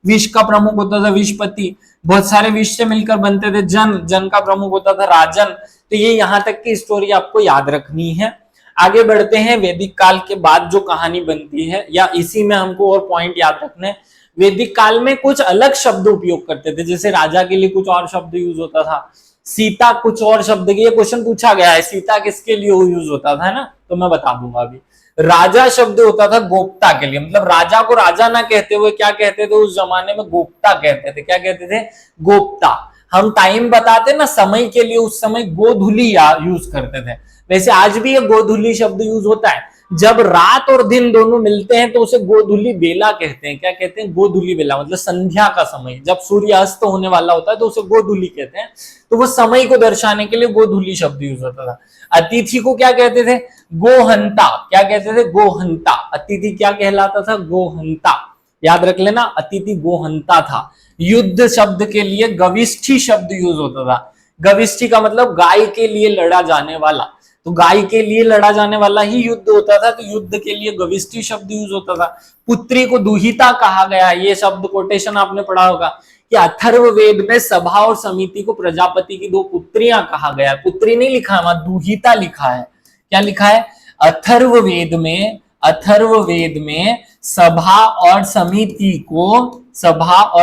विष का प्रमुख होता था विषपति। बहुत सारे विष से मिलकर बनते थे। जन, जन का प्रमुख होता था राजन। तो ये यहाँ तक की स्टोरी आपको याद रखनी है। आगे बढ़ते हैं, वैदिक काल के बाद जो कहानी बनती है, या इसी में हमको और पॉइंट याद रखने, वैदिक काल में कुछ अलग शब्द उपयोग करते थे, जैसे राजा के लिए कुछ और शब्द यूज होता था, सीता कुछ और शब्द, ये क्वेश्चन पूछा गया है, सीता किसके लिए यूज होता था, है ना, तो मैं बता दूंगा अभी। राजा शब्द होता था गोप्ता के लिए, मतलब राजा को राजा ना कहते हुए क्या कहते थे उस जमाने में, गोप्ता कहते थे। क्या कहते थे? गोप्ता। हम टाइम बताते ना समय के लिए, उस समय गोधुली यूज करते थे। वैसे आज भी ये गोधुली शब्द यूज होता है, जब रात और दिन दोनों मिलते हैं तो उसे गोधुली बेला कहते हैं। क्या कहते हैं? गोधुली बेला, मतलब संध्या का समय, जब सूर्य अस्त होने वाला होता है तो उसे गोधुली कहते हैं। तो वो समय को दर्शाने के लिए गोधुली शब्द यूज होता था। अतिथि को क्या कहते थे? गोहंता। क्या कहते थे? गोहंता। अतिथि क्या कहलाता था? गोहंता। याद रख लेना, अतिथि गोहंता था। युद्ध शब्द के लिए गविष्ठी शब्द यूज होता था। गविष्ठी का मतलब गाय के लिए लड़ा जाने वाला, तो गाय के लिए लड़ा जाने वाला ही युद्ध होता था, तो युद्ध के लिए गविष्ठी शब्द यूज होता था। पुत्री को दुहिता कहा गया, ये शब्द कोटेशन आपने पढ़ा होगा कि अथर्ववेद में सभा और समिति को प्रजापति की दो पुत्रियां कहा गया। पुत्री नहीं लिखा है, वहां दुहिता लिखा है। क्या लिखा है? अथर्ववेद में, अथर्ववेद में सभा और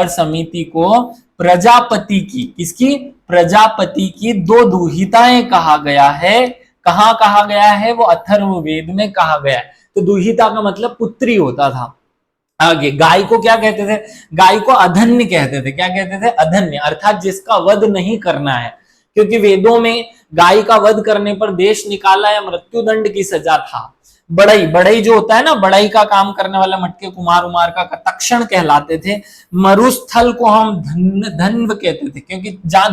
समिति को प्रजापति की, किसकी? प्रजापति की दो दुहिताएं कहा गया है। कहां कहा गया है? वो अथर्ववेद में कहा गया है। तो दुहिता का मतलब पुत्री होता था। आगे, गाय को क्या कहते थे? गाय को अधन्य कहते थे। क्या कहते थे? अधन्य, अर्थात जिसका वध नहीं करना है, क्योंकि वेदों में गाय का वध करने पर देश निकाला या मृत्युदंड की सजा था। बढ़ई, बढ़ई जो होता है ना, बढ़ई का काम करने वाला मटके कुमार उमार का तक्षण कहलाते थे। मरुस्थल को हम धन्व कहते थे, क्योंकि जहां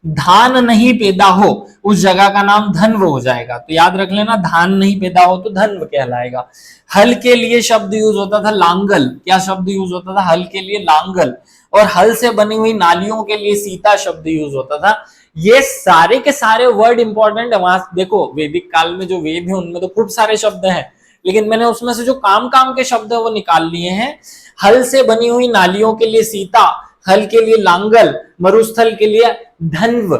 धान नहीं पैदा हो उस जगह का नाम धन्व हो जाएगा। तो याद रख लेना, धान नहीं पैदा हो तो धन्व कहलाएगा। हल के लिए शब्द यूज होता था लांगल। क्या शब्द यूज होता था? हल के लिए लांगल। और हल से बनी हुई नालियों के लिए सीता शब्द यूज होता था। ये सारे के सारे वर्ड इंपॉर्टेंट है। वहां देखो, वैदिक काल में जो वेद है उनमें तो खूब सारे शब्द हैं, लेकिन मैंने उसमें से जो काम काम के शब्द है वो निकाल लिए हैं। हल से बनी हुई नालियों के लिए सीता, हल के लिए लांगल, मरुस्थल के लिए धन्व,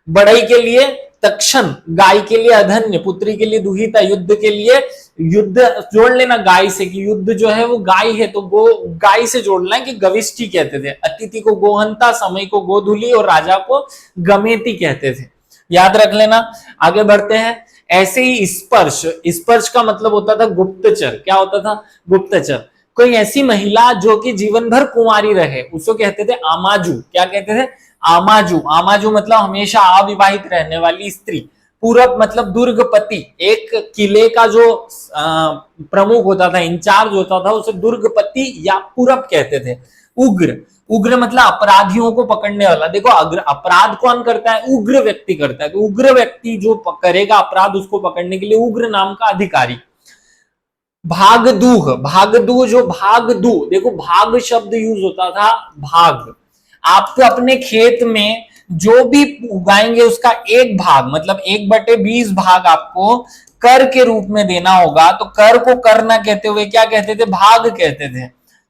बढ़ई के लिए तक्षण, गाय के लिए अधन्य, पुत्री के लिए दुहिता, युद्ध के लिए, युद्ध जोड़ लेना गाय से कि युद्ध जो है वो गाय है, तो गो गाय से जोड़ना है कि गविष्ठी कहते थे। अतिथि को गोहंता, समय को गोधुली और राजा को गमेती कहते थे। याद रख लेना। आगे बढ़ते हैं। ऐसे ही स्पर्श, स्पर्श का मतलब होता था गुप्तचर। क्या होता था? गुप्तचर। कोई ऐसी महिला जो कि जीवन भर कुंवारी रहे उसको कहते थे आमाजू। क्या कहते थे? आमाजू। आमाजू मतलब हमेशा अविवाहित रहने वाली स्त्री। पूरब मतलब दुर्गपति, एक किले का जो प्रमुख होता था, इंचार्ज होता था, उसे दुर्गपति या पूरब कहते थे। उग्र, उग्र मतलब अपराधियों को पकड़ने वाला। देखो, अपराध कौन करता है? उग्र व्यक्ति करता है। तो उग्र व्यक्ति जो करेगा अपराध, उसको पकड़ने के लिए उग्र नाम का अधिकारी। भागदूह, भागदूह जो भागदू, देखो भाग शब्द यूज होता था। भाग, आप अपने खेत में जो भी उगाएंगे उसका एक भाग, मतलब 1/20 भाग आपको कर के रूप में देना होगा। तो कर को कर ना कहते हुए क्या कहते थे? भाग कहते थे।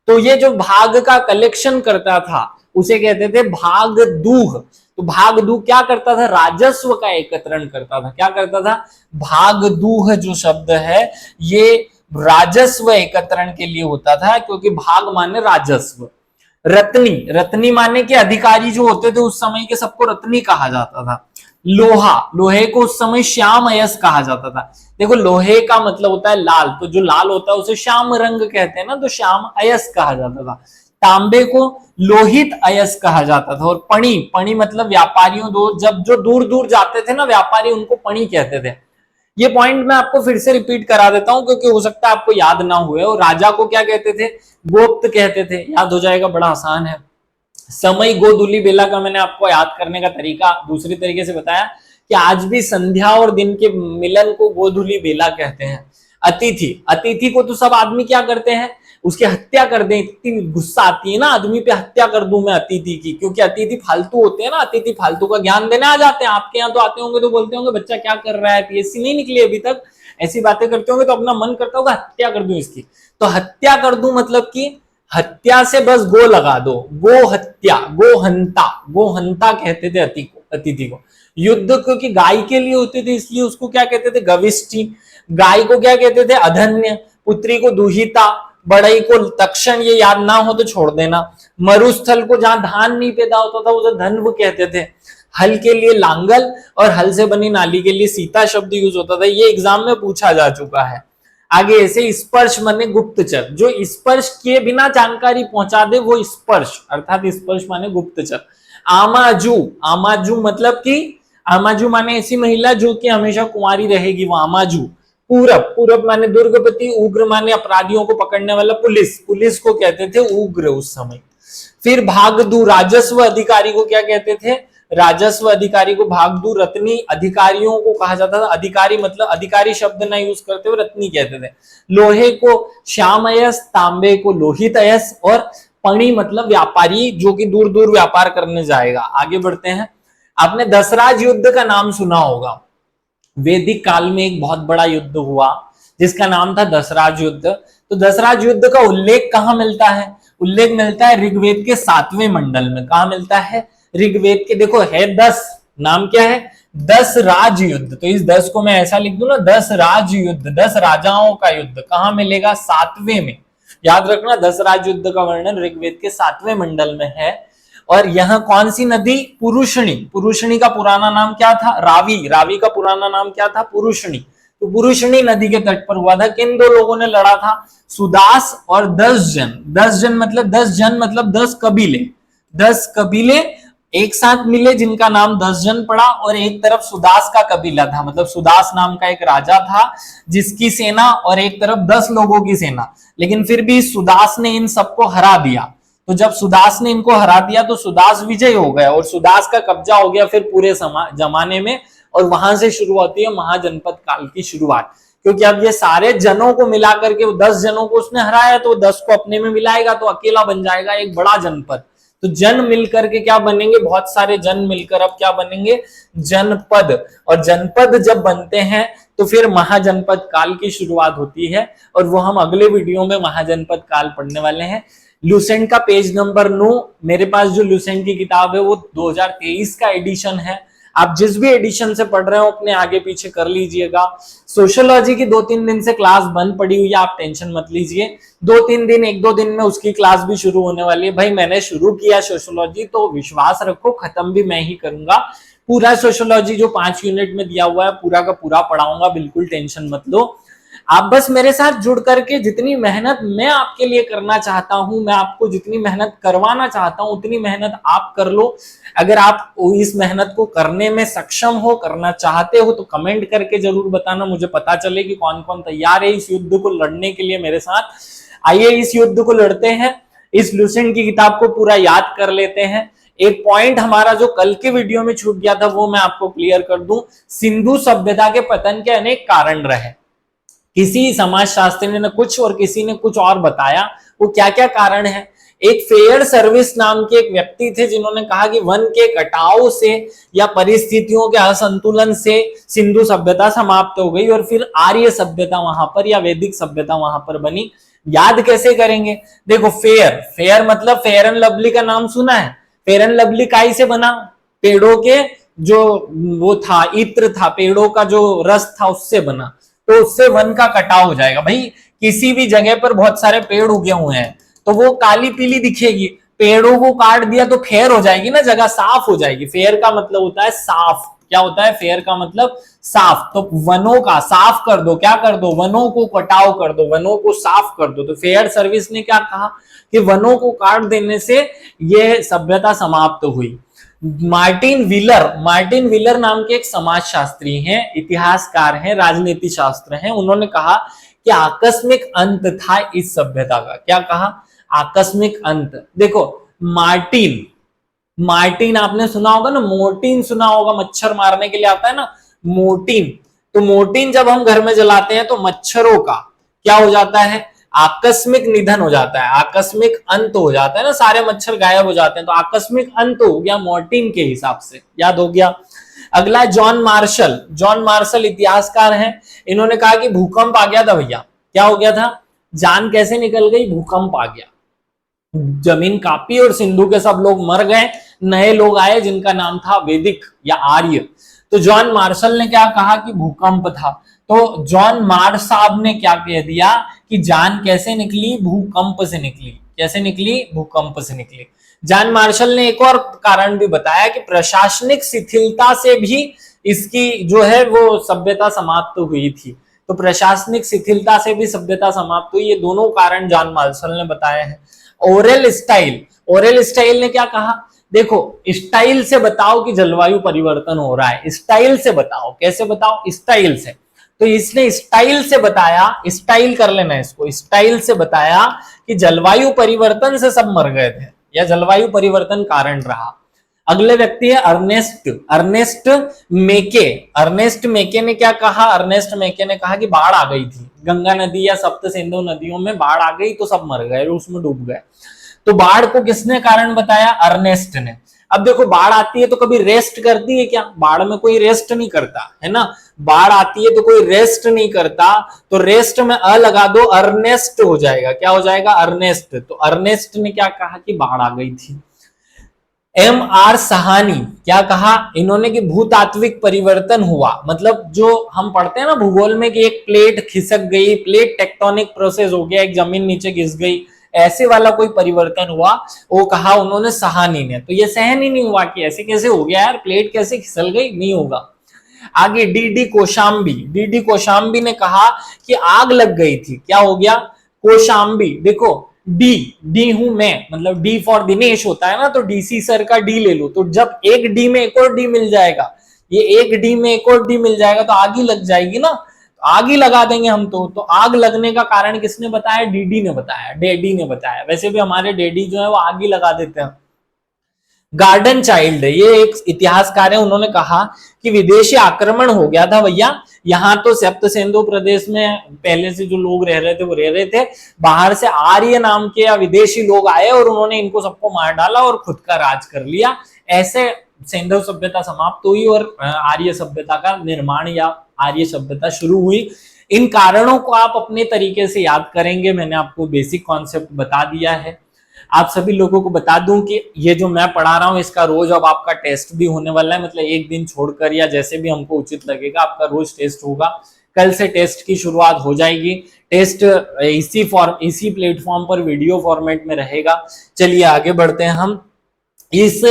तो ये जो भाग का कलेक्शन करता था उसे कहते थे भागदूह। तो भागदूह क्या करता था? राजस्व का एकत्रण करता था। क्या करता था? भागदूह जो शब्द है ये राजस्व एकत्रण के लिए होता था, क्योंकि भाग माने राजस्व। रत्नी, रत्नी माने के अधिकारी जो होते थे उस समय के, सबको रत्नी कहा जाता था। लोहा, लोहे को उस समय श्याम अयस कहा जाता था। देखो, लोहे का मतलब होता है लाल, तो जो लाल होता है उसे श्याम रंग कहते हैं ना, तो श्याम अयस कहा जाता था। तांबे को लोहित अयस कहा जाता था। और पणी, पणी मतलब व्यापारियों, जब जो दूर दूर जाते थे ना व्यापारी, उनको पणी कहते थे। ये पॉइंट मैं आपको फिर से रिपीट करा देता हूं, क्योंकि हो सकता है आपको याद ना हुए। और राजा को क्या कहते थे? गोप्त कहते थे। याद हो जाएगा, बड़ा आसान है। समय गोधुली बेला का मैंने आपको याद करने का तरीका दूसरी तरीके से बताया कि आज भी संध्या और दिन के मिलन को गोधुली बेला कहते हैं। अतिथि, अतिथि को तो सब आदमी क्या करते हैं? उसकी हत्या कर दें, इतनी गुस्सा आती है ना आदमी पे, हत्या कर दूं मैं अतिथि की, क्योंकि अतिथि फालतू होते हैं ना, अतिथि फालतू का ज्ञान देने आ जाते हैं। आपके यहाँ तो आते होंगे तो बोलते होंगे बच्चा क्या कर रहा है, पीएससी नहीं निकली अभी तक, ऐसी बातें करते होंगे तो अपना मन करता होगा हत्या कर दूं इसकी। तो हत्या कर दूं मतलब कि हत्या से बस गो लगा दो, गो हत्या, गोहंता, गोहंता कहते थे अतिथि को। युद्ध क्योंकि गाय के लिए होते थे इसलिए उसको क्या कहते थे, गविष्ठी। गाय को क्या कहते थे, अधन्य। पुत्री को दुहिता, बड़ई को तक्षण, ये याद ना हो तो छोड़ देना। मरुस्थल को जहां धान नहीं पैदा होता था उसे धन्व कहते थे। हल के लिए लांगल और हल से बनी नाली के लिए सीता शब्द यूज होता था। ये एग्जाम में पूछा जा चुका है। आगे ऐसे स्पर्श माने गुप्तचर, जो स्पर्श किए बिना जानकारी पहुंचा दे वो स्पर्श, अर्थात स्पर्श माने गुप्तचर। आमाजू, आमाजू मतलब कि आमाजू माने ऐसी महिला जो कि हमेशा कुंवारी रहेगी, वो आमाजू। पूरब, पूरब माने दुर्गपति। उग्र माने अपराधियों को पकड़ने वाला पुलिस, पुलिस को कहते थे उग्र उस समय। फिर भागदू, राजस्व अधिकारी को क्या कहते थे, राजस्व अधिकारी को भागदू। रत्नी, अधिकारियों को कहा जाता था, अधिकारी मतलब अधिकारी शब्द ना यूज करते हुए रत्नी कहते थे। लोहे को श्यामयस, तांबे को लोहितयस, और पणी मतलब व्यापारी जो कि दूर दूर व्यापार करने जाएगा। आगे बढ़ते हैं। आपने दसराज युद्ध का नाम सुना होगा। वैदिक काल में एक बहुत बड़ा युद्ध हुआ जिसका नाम था दसराज युद्ध। तो दसराज युद्ध का उल्लेख कहां मिलता है, उल्लेख मिलता है ऋग्वेद के 7वें मंडल में। कहां मिलता है, ऋग्वेद के, देखो है 10, नाम क्या है, 10 राज युद्ध। तो इस 10 को मैं ऐसा लिख दूं ना, 10 राज युद्ध, 10 राजाओं का युद्ध। कहां मिलेगा, 7वें में। याद रखना 10 राज युद्ध का वर्णन ऋग्वेद के 7वें मंडल में है। और यहां कौन सी नदी, पुरुषणी। पुरुषणी का पुराना नाम क्या था, रावी। रावी का पुराना नाम क्या था, पुरुषणी। तो पुरुषणी नदी के तट पर हुआ था। किन दो लोगों ने लड़ा था, सुदास और 10 जन। 10 जन मतलब 10 जन मतलब 10 कबीले। 10 कबीले एक साथ मिले जिनका नाम 10 जन पड़ा। और एक तरफ सुदास का कबीला था, मतलब सुदास नाम का एक राजा था जिसकी सेना, और एक तरफ 10 लोगों की सेना। लेकिन फिर भी सुदास ने इन सबको हरा दिया। तो जब सुदास ने इनको हरा दिया तो सुदास विजय हो गया और सुदास का कब्जा हो गया फिर पूरे जमाने में। और वहां से शुरू होती है महाजनपद काल की शुरुआत। क्योंकि अब ये सारे जनों को मिला करके 10 जनों को उसने हराया, तो 10 को अपने में मिलाएगा तो अकेला बन जाएगा एक बड़ा जनपद। तो जन मिलकर के क्या बनेंगे, बहुत सारे जन मिलकर अब क्या बनेंगे, जनपद। और जनपद जब बनते हैं तो फिर महाजनपद काल की शुरुआत होती है। और वो हम अगले वीडियो में महाजनपद काल पढ़ने वाले हैं। लुसेंट का पेज नंबर 9, मेरे पास जो लुसेंट की किताब है वो 2023 का एडिशन है। आप जिस भी एडिशन से पढ़ रहे हो अपने आगे पीछे कर लीजिएगा। सोशियोलॉजी की 2-3 दिन से क्लास बंद पड़ी हुई है, आप टेंशन मत लीजिए। 2-3 दिन, 1-2 दिन में उसकी क्लास भी शुरू होने वाली है। भाई मैंने शुरू किया सोशियोलॉजी तो विश्वास रखो खत्म भी मैं ही करूंगा। पूरा सोशियोलॉजी जो 5 यूनिट में दिया हुआ है पूरा का पूरा पढ़ाऊंगा, बिल्कुल टेंशन मत लो। आप बस मेरे साथ जुड़ करके जितनी मेहनत मैं आपके लिए करना चाहता हूं, मैं आपको जितनी मेहनत करवाना चाहता हूं उतनी मेहनत आप कर लो। अगर आप इस मेहनत को करने में सक्षम हो, करना चाहते हो, तो कमेंट करके जरूर बताना, मुझे पता चले कि कौन कौन तैयार है इस युद्ध को लड़ने के लिए मेरे साथ। आइए इस युद्ध को लड़ते हैं। इस लुसेंट की किताब को पूरा याद कर लेते हैं। एक पॉइंट हमारा जो कल के वीडियो में छूट गया था वो मैं आपको क्लियर कर दूं। सिंधु सभ्यता के पतन के अनेक कारण रहे। किसी समाजशास्त्री ने कुछ और किसी ने कुछ और बताया। वो क्या क्या कारण है। एक फेयर सर्विस नाम के एक व्यक्ति थे जिन्होंने कहा कि वन के कटाव से या परिस्थितियों के असंतुलन से सिंधु सभ्यता समाप्त हो गई और फिर आर्य सभ्यता वहां पर या वैदिक सभ्यता वहां पर बनी। याद कैसे करेंगे, देखो फेयर, फेयर मतलब फेयर एंड लवली का नाम सुना है। फेयर एंड लवली काई से बना, पेड़ों के जो वो था इत्र था, पेड़ों का जो रस था उससे बना। तो उससे वन का कटाव हो जाएगा। भाई किसी भी जगह पर बहुत सारे पेड़ उगे हुए हैं तो वो काली पीली दिखेगी, पेड़ों को काट दिया तो फेयर हो जाएगी ना, जगह साफ हो जाएगी। फेयर का मतलब होता है साफ। क्या होता है फेयर का मतलब साफ। तो वनों का साफ कर दो, क्या कर दो, वनों को कटाव कर दो, वनों को साफ कर दो। तो फेयर सर्विस ने क्या कहा कि वनों को काट देने से यह सभ्यता समाप्त हुई। मार्टिन व्हीलर नाम के एक समाजशास्त्री हैं, इतिहासकार हैं, राजनीति शास्त्र हैं। उन्होंने कहा कि आकस्मिक अंत था इस सभ्यता का। क्या कहा, आकस्मिक अंत। देखो मार्टिन आपने सुना होगा ना, मोर्टिन सुना होगा, मच्छर मारने के लिए आता है ना मोर्टिन। तो मोर्टिन जब हम घर में जलाते हैं तो मच्छरों का क्या हो जाता है, आकस्मिक निधन हो जाता है, आकस्मिक अंत हो जाता है ना, सारे मच्छर गायब हो जाते हैं। तो आकस्मिक अंत हो गया मोर्टिन के हिसाब से, याद हो गया। अगला जॉन मार्शल इतिहासकार हैं। इन्होंने कहा कि भूकंप आ गया था भैया। क्या हो गया था, जान कैसे निकल गई, भूकंप आ गया। जमीन कापी और सिंधु के सब लोग मर गए, नए लोग आए जिनका नाम था वैदिक या आर्य। तो जॉन मार्शल ने क्या कहा कि भूकंप था। तो जॉन मार्श साहब ने क्या कह दिया कि जान कैसे निकली, भूकंप से निकली। कैसे निकली? भूकंप से निकली। जॉन मार्शल ने एक और कारण भी बताया कि प्रशासनिक शिथिलता से भी इसकी जो है वो सभ्यता समाप्त हुई थी। तो प्रशासनिक शिथिलता से भी सभ्यता समाप्त हुई, ये दोनों कारण जॉन मार्शल ने बताए हैं। ओरेल स्टाइल, ओरेल स्टाइल ने क्या कहा? देखो, स्टाइल से बताओ कि जलवायु परिवर्तन हो रहा है, स्टाइल से बताओ। कैसे बताओ? स्टाइल से। तो इसने स्टाइल से बताया, स्टाइल कर लेना इसको, स्टाइल से बताया कि जलवायु परिवर्तन से सब मर गए थे या जलवायु परिवर्तन कारण रहा। अगले व्यक्ति है अर्नेस्ट, अर्नेस्ट मेके। अर्नेस्ट मेके ने क्या कहा? अर्नेस्ट मेके ने कहा कि बाढ़ आ गई थी, गंगा नदी या सप्त सिंधु नदियों में बाढ़ आ गई तो सब मर गए, उसमें डूब गए। तो बाढ़ को किसने कारण बताया? अर्नेस्ट ने। अब देखो, बाढ़ आती है तो कभी रेस्ट करती है क्या? बाढ़ में कोई रेस्ट नहीं करता है ना, बाढ़ आती है तो कोई रेस्ट नहीं करता। तो रेस्ट में अ लगा दो, अर्नेस्ट हो जाएगा। क्या हो जाएगा? अर्नेस्ट। तो अर्नेस्ट ने क्या कहा कि बाढ़ आ गई थी। एम आर सहानी क्या कहा इन्होंने कि भूतात्विक परिवर्तन हुआ। मतलब जो हम पढ़ते हैं ना भूगोल में कि एक प्लेट खिसक गई, प्लेट टेक्टोनिक प्रोसेस हो गया, एक जमीन नीचे घिस गई, ऐसे वाला कोई परिवर्तन हुआ, वो कहा उन्होंने सहानी ने। तो ये सहन ही नहीं हुआ कि ऐसे कैसे हो गया यार, प्लेट कैसे खिसल गई, नहीं होगा। आगे D D Kaushambi, D D Kaushambi ने कहा कि आग लग गई थी। क्या हो गया? कोशाम्बी। देखो, डी डी हूं मैं, मतलब डी फॉर दिनेश होता है ना, तो डीसी सर का डी ले लो। तो जब एक डी में एक और डी मिल जाएगा, ये एक डी में एक और डी मिल जाएगा तो आग ही लग जाएगी ना, आग ही लगा देंगे हम। तो आग लगने का कारण किसने बताया? डीडी ने बताया, डैडी ने बताया। वैसे भी हमारे डैडी जो है वो आग ही लगा देते हैं। गार्डन चाइल्ड, ये एक इतिहासकार है, उन्होंने कहा कि विदेशी आक्रमण हो गया था भैया, यहाँ तो सप्त सिंधु प्रदेश में पहले से जो लोग रह रहे थे वो रह रहे थे, बाहर से आर्य नाम के या विदेशी लोग आए और उन्होंने इनको सबको मार डाला और खुद का राज कर लिया। ऐसे सिंधु सभ्यता समाप्त हुई और आर्य सभ्यता का निर्माण या आर्य सभ्यता शुरू हुई। इन कारणों को आप अपने तरीके से याद करेंगे, मैंने आपको बेसिक कॉन्सेप्ट बता दिया है। आप सभी लोगों को बता दूं कि ये जो मैं पढ़ा रहा हूं इसका रोज अब आपका टेस्ट भी होने वाला है, मतलब एक दिन छोड़कर या जैसे भी हमको उचित लगेगा आपका रोज टेस्ट होगा। कल से टेस्ट की शुरुआत हो जाएगी। टेस्ट इसी प्लेटफॉर्म पर वीडियो फॉर्मेट में रहेगा। चलिए आगे बढ़ते हैं हम। इस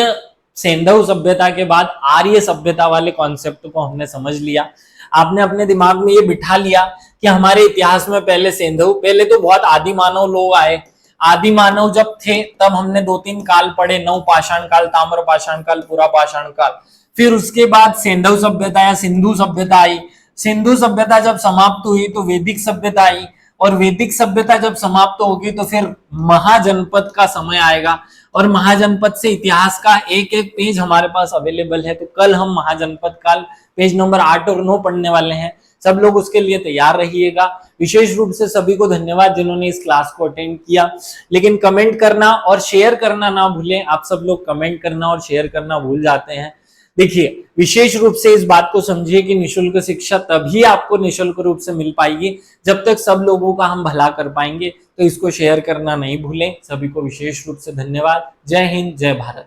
सिंधु सभ्यता के बाद आर्य सभ्यता वाले कॉन्सेप्ट को हमने समझ लिया। आपने अपने दिमाग में ये बिठा लिया कि हमारे इतिहास में पहले तो बहुत आदि मानव लोग आए। आदि मानव जब थे तब हमने 2-3 काल पढ़े, नव पाषाण काल, ताम्र पाषाण काल, पुरा पाषाण काल। फिर उसके बाद सिंधु सभ्यता या सिंधु सभ्यता आई। सिंधु सभ्यता जब समाप्त हुई तो वैदिक सभ्यता आई, और वैदिक सभ्यता जब समाप्त होगी तो फिर महाजनपद का समय आएगा। और महाजनपद से इतिहास का एक एक पेज हमारे पास अवेलेबल है। तो कल हम महाजनपद काल पेज नंबर 8 और 9 पढ़ने वाले हैं। सब लोग उसके लिए तैयार रहिएगा। विशेष रूप से सभी को धन्यवाद जिन्होंने इस क्लास को अटेंड किया। लेकिन कमेंट करना और शेयर करना ना भूलें। आप सब लोग कमेंट करना और शेयर करना भूल जाते हैं। देखिए, विशेष रूप से इस बात को समझिए कि निशुल्क शिक्षा तभी आपको निशुल्क रूप से मिल पाएगी जब तक सब लोगों का हम भला कर पाएंगे। तो इसको शेयर करना नहीं भूलें। सभी को विशेष रूप से धन्यवाद। जय हिंद, जय भारत।